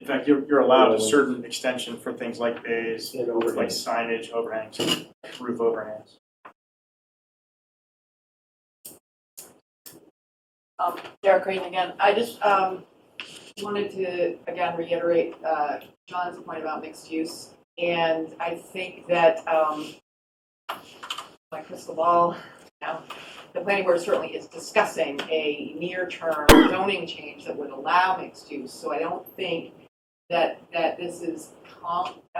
In fact, you're allowed a certain extension for things like bays, And like overhangs. signage, overhangs, roof overhangs. Derek Green again. I just wanted to, again, reiterate John's point about mixed use. And I think that my crystal ball, the planning board certainly is discussing a near-term zoning change that would allow mixed use. So I don't think that this is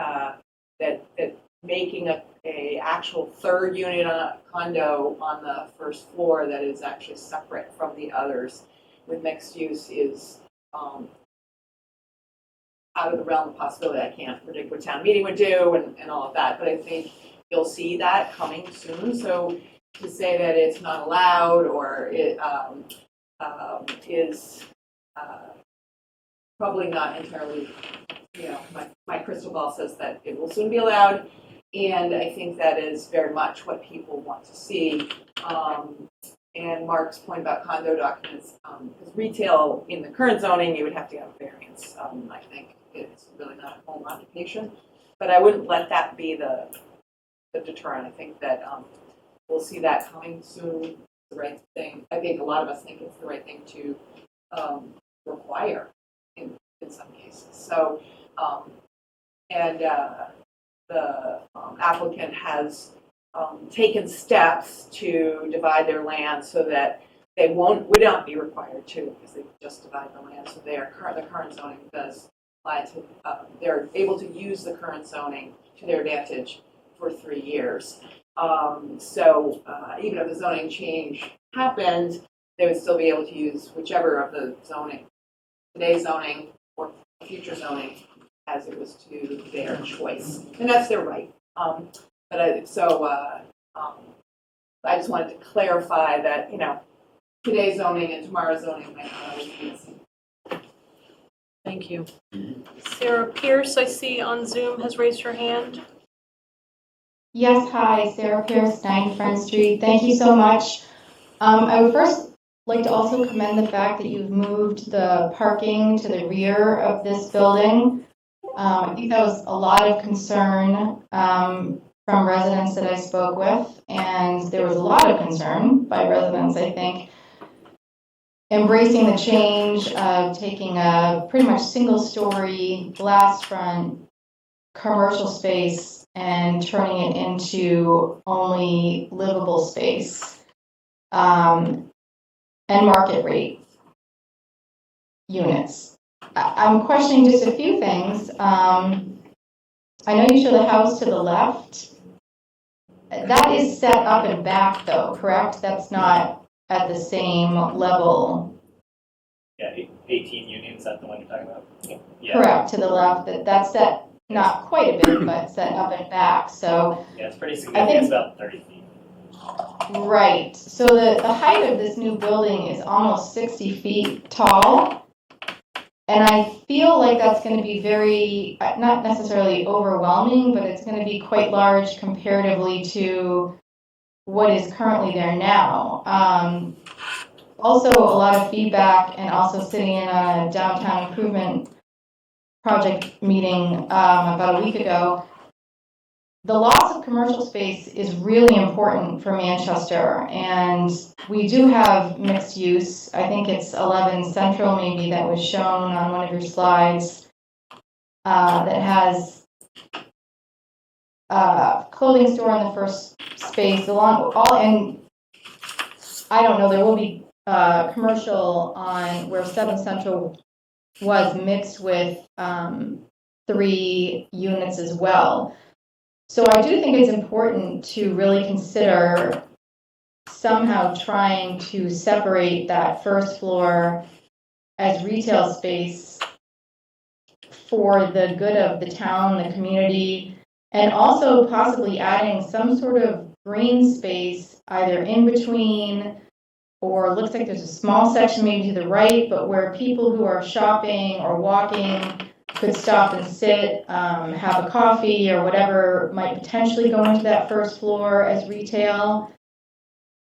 that making a actual third unit on a condo on the first floor that is actually separate from the others with mixed use is out of the realm of possibility. I can't predict what town meeting would do and all of that, but I think you'll see that coming soon. So to say that it's not allowed or it is probably not entirely, my crystal ball says that it will soon be allowed. And I think that is very much what people want to see. And Mark's point about condo documents, because retail in the current zoning, you would have to have a variance. I think it's really not a home occupation, but I wouldn't let that be the deterrent. I think that we'll see that coming soon. The right thing. I think a lot of us think it's the right thing to require in some cases. So, the applicant has taken steps to divide their land so that they would not be required to, because they just divide the land. So the current zoning does apply to, they're able to use the current zoning to their advantage for 3 years. So even if the zoning change happened, they would still be able to use whichever of the zoning, today's zoning or future zoning, as it was to their choice. And that's their right. I just wanted to clarify that, today's zoning and tomorrow's zoning might not always be the same. Thank you. Sarah Pierce, I see on Zoom, has raised her hand. Yes, hi, Sarah Pierce, 9 Front Street. Thank you so much. I would first like to also commend the fact that you've moved the parking to the rear of this building. I think that was a lot of concern from residents that I spoke with, and there was a lot of concern by residents, I think, embracing the change of taking a pretty much single-story glass front commercial space and turning it into only livable space and market rate units. I'm questioning just a few things. I know you show the house to the left. That is set up and back though, correct? That's not at the same level. Yeah, 18 Union, is that the one you're talking about? Yeah. Correct, to the left. That's set not quite a bit, but set up and back. So Yeah, it's pretty significant. It's about 30 feet. Right, so the height of this new building is almost 60 feet tall. And I feel like that's going to be very, not necessarily overwhelming, but it's going to be quite large comparatively to what is currently there now. Also, a lot of feedback, and also sitting in a downtown improvement project meeting about a week ago, the loss of commercial space is really important for Manchester, and we do have mixed use. I think it's 11 Central maybe that was shown on one of your slides that has clothing store in the first space, and I don't know, there will be commercial on where 7 Central was mixed with 3 units as well. So I do think it's important to really consider somehow trying to separate that first floor as retail space for the good of the town, the community, and also possibly adding some sort of green space either in between, or it looks like there's a small section maybe to the right, but where people who are shopping or walking could stop and sit, have a coffee or whatever might potentially go into that first floor as retail.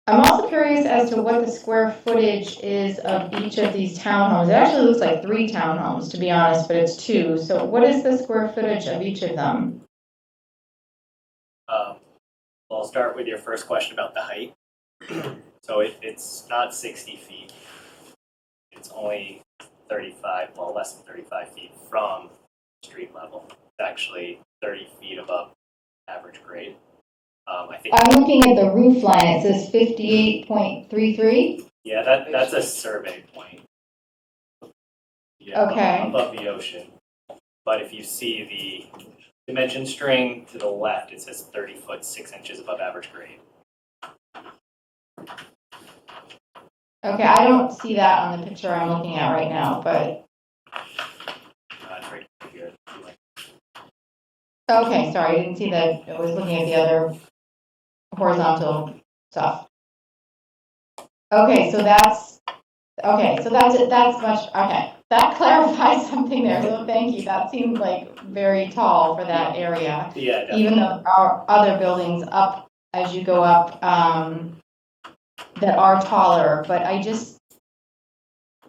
I'm also curious as to what the square footage is of each of these townhomes. It actually looks like 3 townhomes, to be honest, but it's 2. So what is the square footage of each of them? Well, I'll start with your first question about the height. So it's not 60 feet. It's only 35, well, less than 35 feet from street level. It's actually 30 feet above average grade. I think I'm looking at the roof line. It says 58.33. Yeah, that's a survey point. Yeah, Okay. above the ocean. But if you see the dimension string to the left, it says 30 foot 6 inches above average grade. Okay, I don't see that on the picture I'm looking at right now, but It's right here. okay, sorry, I didn't see that. I was looking at the other horizontal stuff. Okay, so that's much, okay. That clarifies something there, so thank you. That seems like very tall for that area. Yeah, definitely. Even though there are other buildings up as you go up that are taller, but I just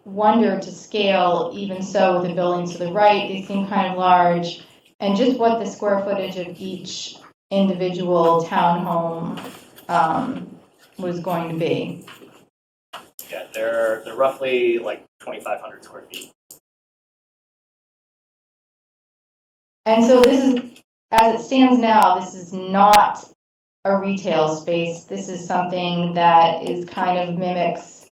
wonder to scale, even so with the buildings to the right, they seem kind of large, and just what the square footage of each individual townhome was going to be. Yeah, they're roughly like 2,500 square feet. And so this is, as it stands now, this is not a retail space. This is something that is kind of mimics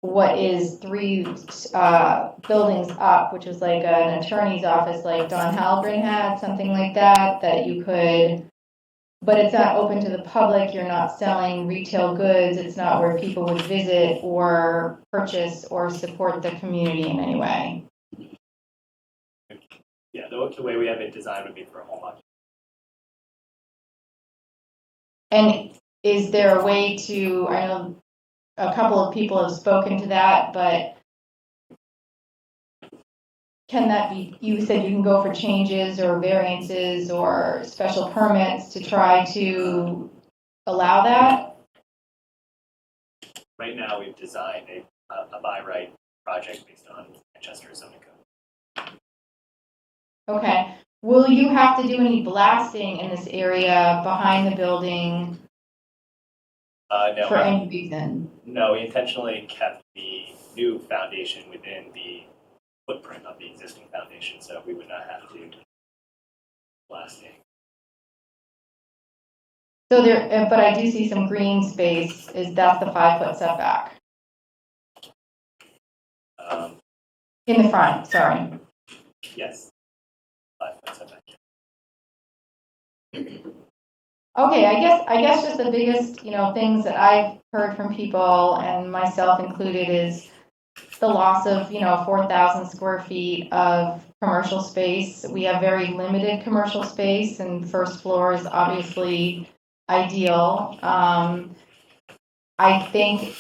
what is 3 buildings up, which is like an attorney's office like Don Halgren had, something like that, that you could, but it's not open to the public. You're not selling retail goods. It's not where people would visit or purchase or support the community in any way. Yeah, the way we have it designed would be for a home occupancy. And is there a way to, I know a couple of people have spoken to that, but can that be, you said you can go for changes or variances or special permits to try to allow that? Right now, we've designed a by right project based on Manchester zoning code. Okay. Will you have to do any blasting in this area behind the building No, for any reason? No, we intentionally kept the new foundation within the footprint of the existing foundation, so we would not have to do blasting. So there, but I do see some green space. Is that the 5-foot setback? In the front, sorry. Yes. 5-foot setback. Okay, I guess just the biggest, things that I've heard from people, and myself included, is the loss of, 4,000 square feet of commercial space. We have very limited commercial space, and first floor is obviously ideal. I think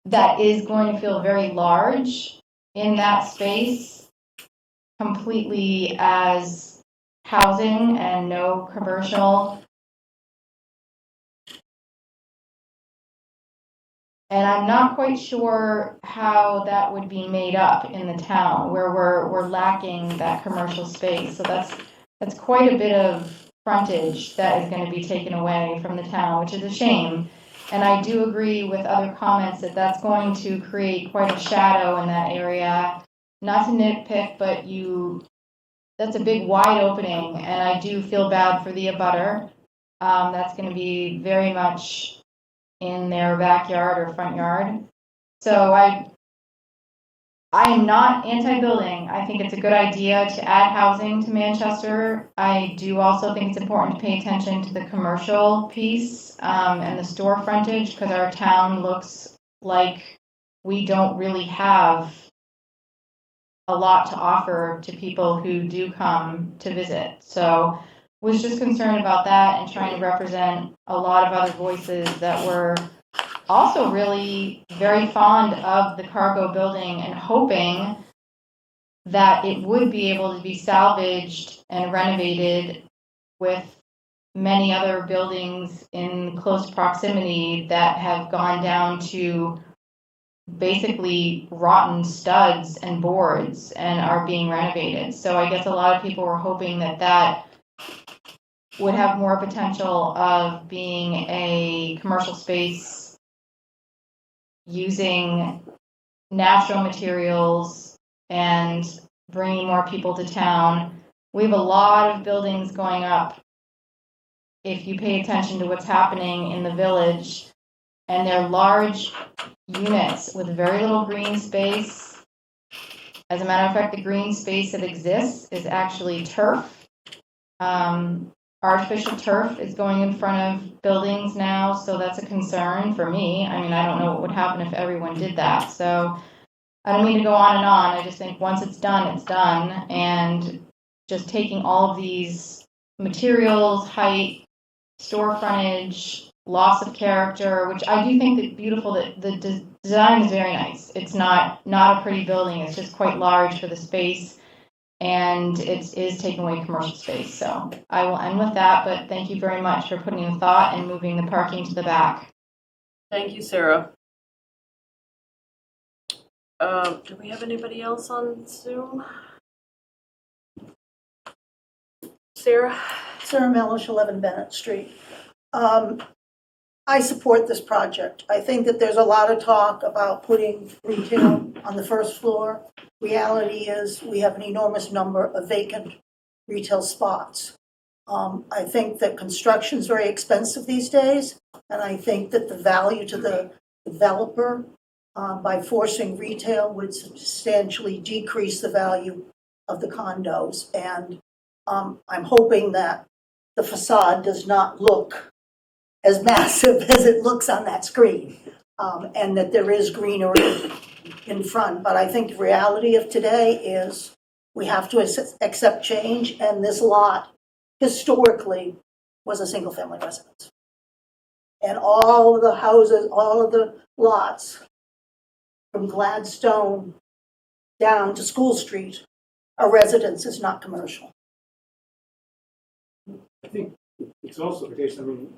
that is going to feel very large in that space, completely as housing and no commercial. And I'm not quite sure how that would be made up in the town where we're lacking that commercial space. So that's quite a bit of frontage that is going to be taken away from the town, which is a shame. And I do agree with other comments that that's going to create quite a shadow in that area. Not to nitpick, but that's a big wide opening, and I do feel bad for the abutter. That's going to be very much in their backyard or front yard. So I am not anti-building. I think it's a good idea to add housing to Manchester. I do also think it's important to pay attention to the commercial piece and the store frontage, because our town looks like we don't really have a lot to offer to people who do come to visit. So was just concerned about that and trying to represent a lot of other voices that were also really very fond of the cargo building and hoping that it would be able to be salvaged and renovated with many other buildings in close proximity that have gone down to basically rotten studs and boards and are being renovated. So I guess a lot of people were hoping that that would have more potential of being a commercial space using natural materials and bringing more people to town. We have a lot of buildings going up. If you pay attention to what's happening in the village, and they're large units with very little green space. As a matter of fact, the green space that exists is actually turf. Artificial turf is going in front of buildings now, so that's a concern for me. I mean, I don't know what would happen if everyone did that. So I don't mean to go on and on. I just think once it's done, it's done. And just taking all of these materials, height, store frontage, loss of character, which I do think that beautiful, that the design is very nice. It's not a pretty building. It's just quite large for the space. And it is taking away commercial space. So I will end with that, but thank you very much for putting in thought and moving the parking to the back. Thank you, Sarah. Do we have anybody else on Zoom? Sarah? Sarah Mellish, 11 Bennett Street. I support this project. I think that there's a lot of talk about putting retail on the first floor. Reality is we have an enormous number of vacant retail spots. I think that construction is very expensive these days, and I think that the value to the developer by forcing retail would substantially decrease the value of the condos. And I'm hoping that the facade does not look as massive as it looks on that screen, and that there is greenery in front. But I think the reality of today is we have to accept change, and this lot historically was a single-family residence. And all of the houses, all of the lots from Gladstone down to School Street are residences, not commercial. I think it's also the case, I mean,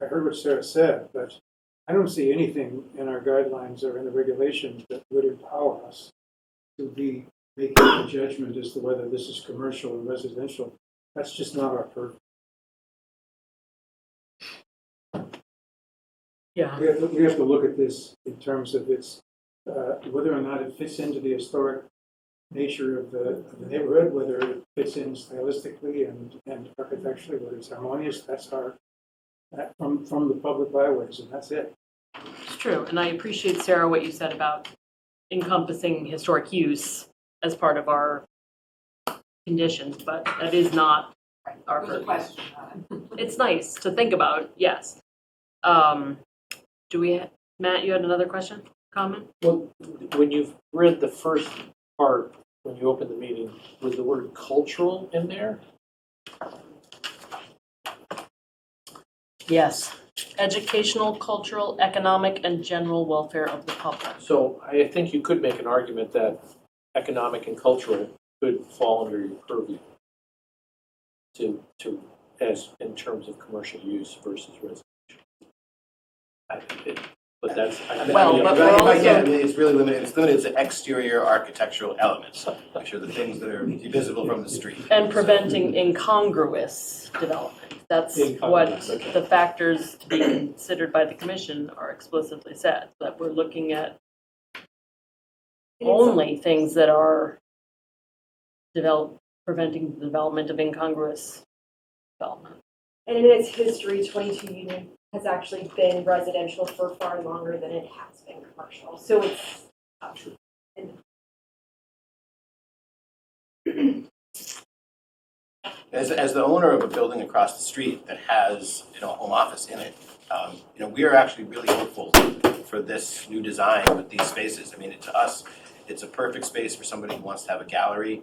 I heard what Sarah said, but I don't see anything in our guidelines or in the regulations that would empower us to be making a judgment as to whether this is commercial or residential. That's just not our purview. Yeah. We have to look at this in terms of its whether or not it fits into the historic nature of the neighborhood, whether it fits in stylistically and architecturally, whether it's harmonious. That's from the public byways, and that's it. It's true, and I appreciate, Sarah, what you said about encompassing historic use as part of our conditions, but that is not our purpose. It's nice to think about, yes. Matt, you had another question, comment? Well, when you've read the first part, when you opened the meeting, was the word cultural in there? Yes. Educational, cultural, economic, and general welfare of the public. So I think you could make an argument that economic and cultural could fall under your purview as in terms of commercial use versus residential. But that's. Well, but we're If I can, I also, mean, it's really limited, it's limited to exterior architectural elements, which are the things that are visible from the street. and preventing incongruous development. That's what Incongruous, okay. the factors to be considered by the commission are explicitly said, that we're looking at only things that are preventing the development of incongruous development. And in its history, 22 Union has actually been residential for far longer than it has been commercial. So it's As the owner of a building across the street that has, a home office in it, we are actually really hopeful for this new design with these spaces. I mean, to us, it's a perfect space for somebody who wants to have a gallery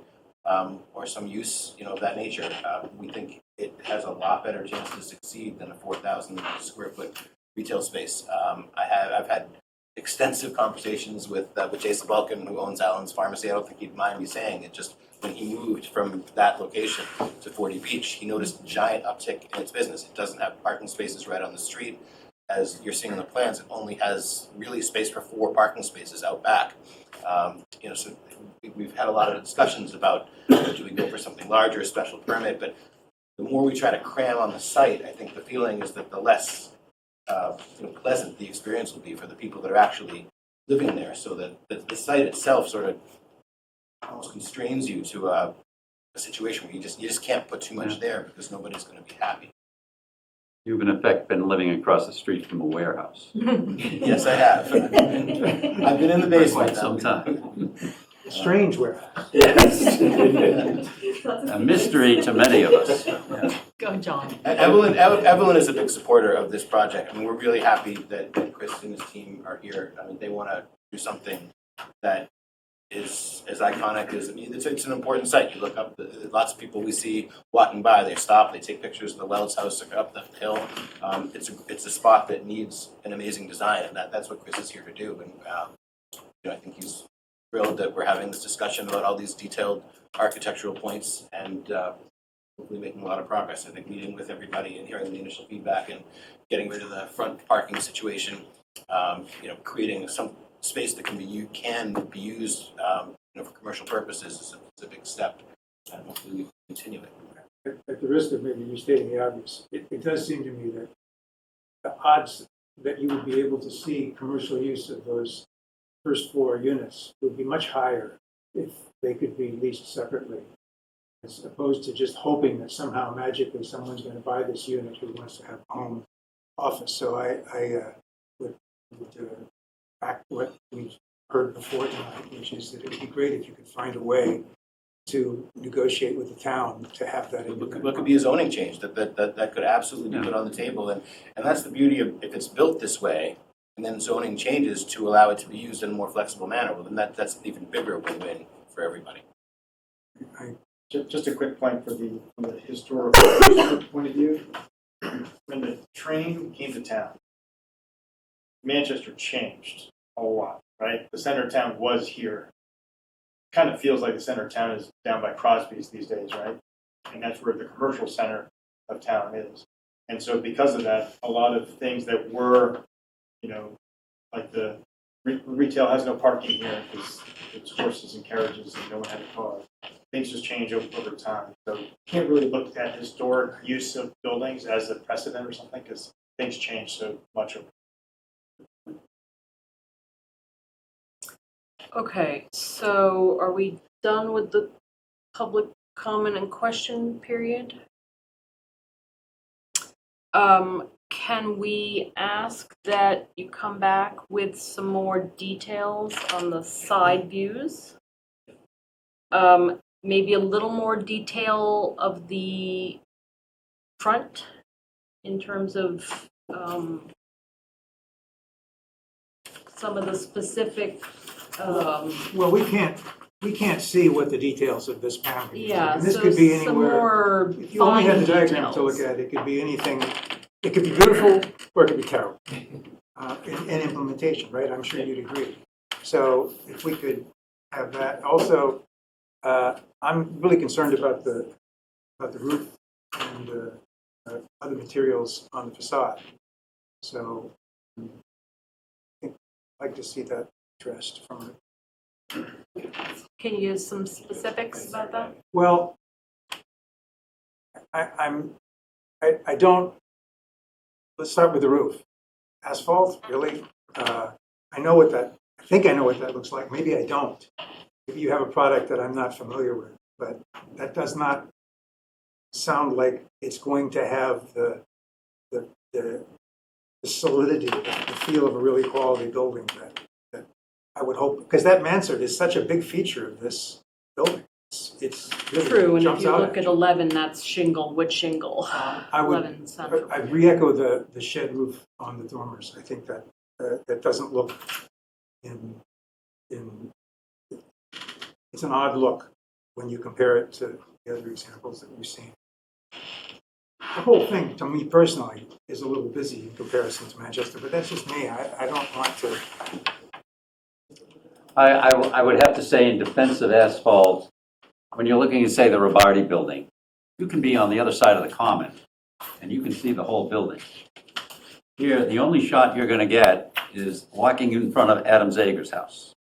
or some use, of that nature. We think it has a lot better chance to succeed than a 4,000 square foot retail space. I've had extensive conversations with Jason Balkin, who owns Allen's Pharmacy. I don't think he'd mind me saying it. Just when he moved from that location to 40 Beach, he noticed a giant uptick in its business. It doesn't have parking spaces right on the street. As you're seeing in the plans, it only has really space for 4 parking spaces out back. So we've had a lot of discussions about, do we go for something larger, a special permit? But the more we try to cram on the site, I think the feeling is that the less pleasant the experience will be for the people that are actually living there. So that the site itself sort of almost constrains you to a situation where you just can't put too much there because nobody's going to be happy. You've in effect been living across the street from a warehouse. Yes, I have. I've been in the For basement quite some time. Strange warehouse. Yes. A mystery to many of us. Yeah. Go, John. Evelyn is a big supporter of this project. I mean, we're really happy that Chris and his team are here. I mean, they want to do something that is as iconic as, it's an important site. You look up, lots of people we see walking by, they stop, they take pictures of the Wells House up the hill. It's a spot that needs an amazing design, and that's what Chris is here to do. And I think he's thrilled that we're having this discussion about all these detailed architectural points and hopefully making a lot of progress. I think meeting with everybody and hearing the initial feedback and getting rid of the front parking situation, creating some space that can be used for commercial purposes is a big step, and hopefully we can continue it. At the risk of maybe restating the obvious, it does seem to me that the odds that you would be able to see commercial use of those first floor units would be much higher if they could be leased separately, as opposed to just hoping that somehow magically someone's going to buy this unit who wants to have a home office. So I would back what we heard before tonight, which is that it would be great if you could find a way to negotiate with the town to have that. What could be a zoning change that could absolutely be put on the table, and that's the beauty of if it's built this way, and then zoning changes to allow it to be used in a more flexible manner. Well, then that's an even bigger win-win for everybody. Just a quick point from the historical point of view. When the train came to town, Manchester changed a lot, right? The center of town was here. Kind of feels like the center of town is down by Crosby's these days, right? And that's where the commercial center of town is. And so because of that, a lot of things that were, like the retail has no parking here because it's horses and carriages and no one had a car. Things just change over time. So you can't really look at historic use of buildings as a precedent or something because things change so much over. Okay, so are we done with the public comment and question period? Can we ask that you come back with some more details on the side views? Maybe a little more detail of the front in terms of some of the specific. Well, we can't see what the details of this boundary is. Yeah, And this so could be some anywhere. more If you only had the fine diagram to details. look at, it could be anything it could be beautiful or it could be terrible in implementation, right? I'm sure you'd agree. So if we could have that. Also, I'm really concerned about the roof and other materials on the facade. So I think I'd like to see that addressed from Can you use some specifics about that? Well, I don't, let's start with the roof. Asphalt, really? I know what that, I think I know what that looks like. Maybe I don't. Maybe you have a product that I'm not familiar with, but that does not sound like it's going to have the solidity, the feel of a really quality building that I would hope, because that mansard is such a big feature of this building. It's really True, and if jumps you out look at 11, that's shingle, wood shingle. I would, 11 Central. I re-echo the shed roof on the dormers. I think that that doesn't look in, it's an odd look when you compare it to the other examples that we've seen. The whole thing, to me personally, is a little busy in comparison to Manchester, but that's just me. I don't want to. I would have to say in defense of asphalt, when you're looking at, say, the Robardi building, you can be on the other side of the common and you can see the whole building. Here, the only shot you're going to get is walking in front of Adam Zager's house.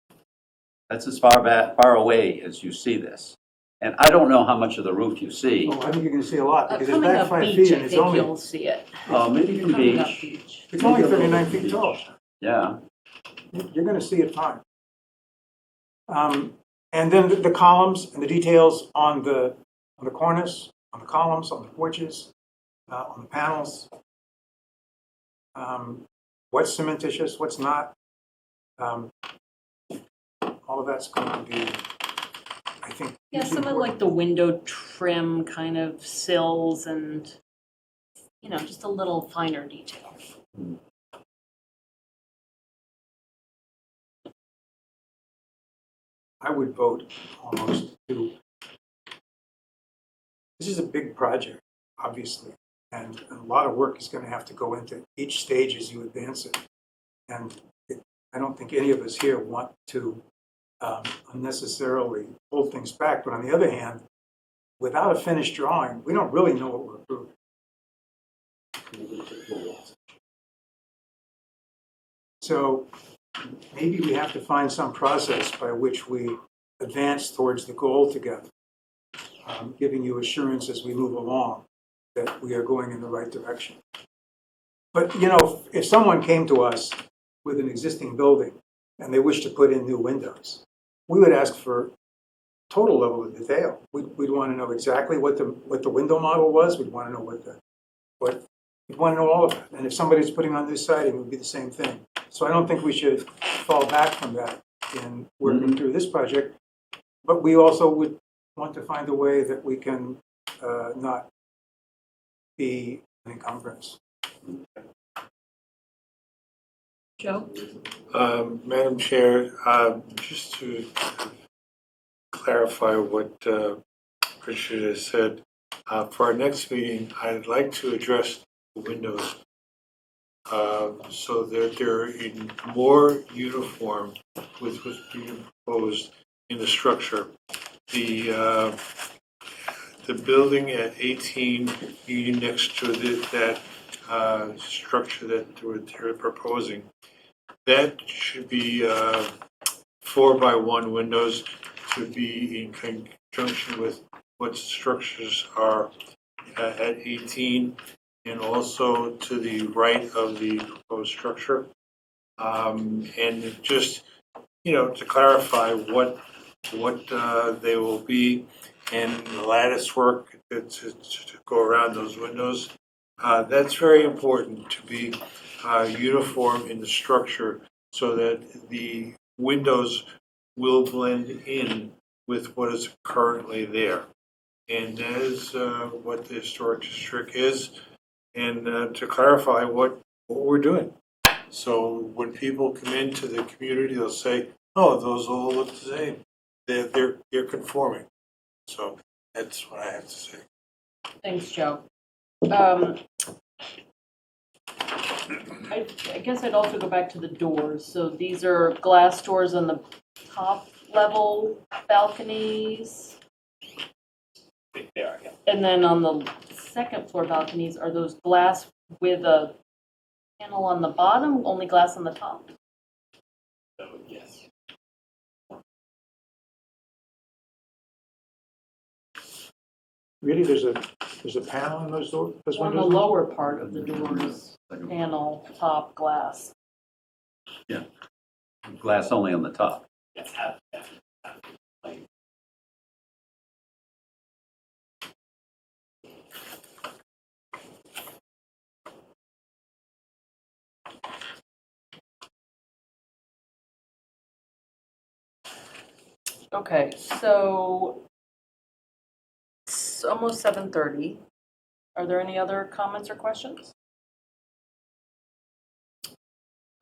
That's as far away as you see this. And I don't know how much of the roof you see. Oh, I think you're going to see a lot because it's Coming back up 5 beach, feet I and it's think only, you'll see it. Maybe even Coming up beach. beach. it's only Maybe a little 39 bit feet tall. Yeah. You're going to see it fine. And then the columns and the details on the cornice, on the columns, on the porches, on the panels. What's cementitious, what's not. All of that's going to be, I think. Yeah, hugely some of important. like the window trim kind of sills and, just a little finer detail. I would vote almost to. This is a big project, obviously, and a lot of work is going to have to go into each stage as you advance it. And I don't think any of us here want to unnecessarily hold things back. But on the other hand, without a finished drawing, we don't really know what we're approving. So maybe we have to find some process by which we advance towards the goal together, giving you assurance as we move along that we are going in the right direction. But, if someone came to us with an existing building and they wish to put in new windows, we would ask for total level of detail. We'd want to know exactly what the window model was. We'd want to know we'd want to know all of it. And if somebody's putting on new siding, it would be the same thing. So I don't think we should fall back from that in working through this project. But we also would want to find a way that we can not be an encumbrance. Joe? Madam Chair, just to clarify what Richard has said, for our next meeting, I'd like to address the windows so that they're in more uniform with what's being proposed in the structure. The building at 18 Union next to that structure that they're proposing, that should be 4x1 windows to be in conjunction with what structures are at 18 and also to the right of the proposed structure. And just, to clarify what they will be and the lattice work to go around those windows. That's very important to be uniform in the structure so that the windows will blend in with what is currently there. And that is what the historic district is. And to clarify what we're doing. So when people come into the community, they'll say, oh, those all look the same. They're conforming. So that's what I have to say. Thanks, Joe. I guess I'd also go back to the doors. So these are glass doors on the top level balconies. They are, yeah. And then on the second floor balconies, are those glass with a panel on the bottom, only glass on the top? So, yes. Really, there's a panel in those doors, those On the windows? lower part of the doors, panel, top, glass. Yeah. Glass only on the top. Yes, have. Okay, so it's almost 7:30. Are there any other comments or questions?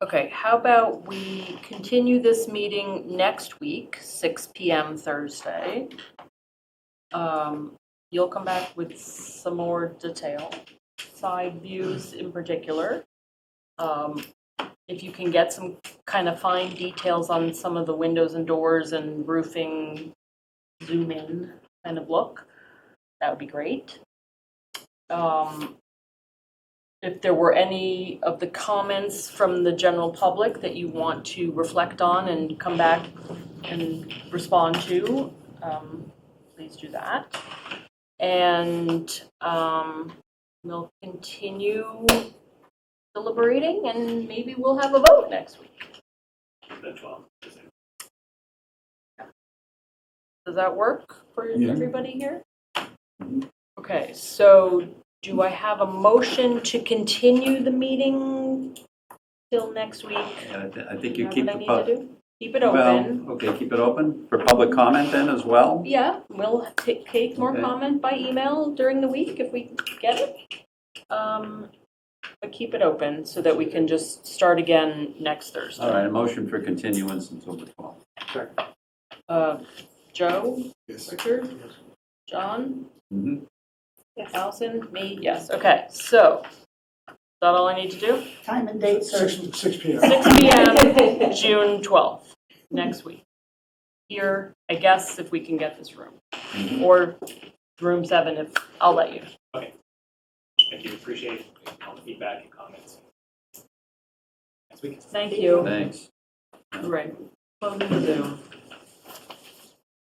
Okay, how about we continue this meeting next week, 6 PM Thursday. You'll come back with some more detail, side views in particular. If you can get some kind of fine details on some of the windows and doors and roofing, zoom in kind of look, that would be great. If there were any of the comments from the general public that you want to reflect on and come back and respond to, please do that. And we'll continue deliberating, and maybe we'll have a vote next week. The 12th. Does that work for Yeah. everybody here? Okay, so do I have a motion to continue the meeting till next week? And I think you Is that keep what I the need pub. to do? Keep it open. Well, okay, keep it open for public comment then as well? Yeah, we'll take more Okay. comment by email during the week if we get it. But keep it open so that we can just start again next Thursday. All right, a motion for continuance until the 12th. Joe? Yes. Richard? John? Mhm. Allison? Me? Yes. Okay, so is that all I need to do? Time and date, sir. 6 PM. 6 PM, June 12th, next week. Here, I guess, if we can get this room. Or room 7, if, I'll let you. Okay. Thank you. Appreciate all the feedback and comments. Next week. Thank you. Thanks. All right. Closing the Zoom.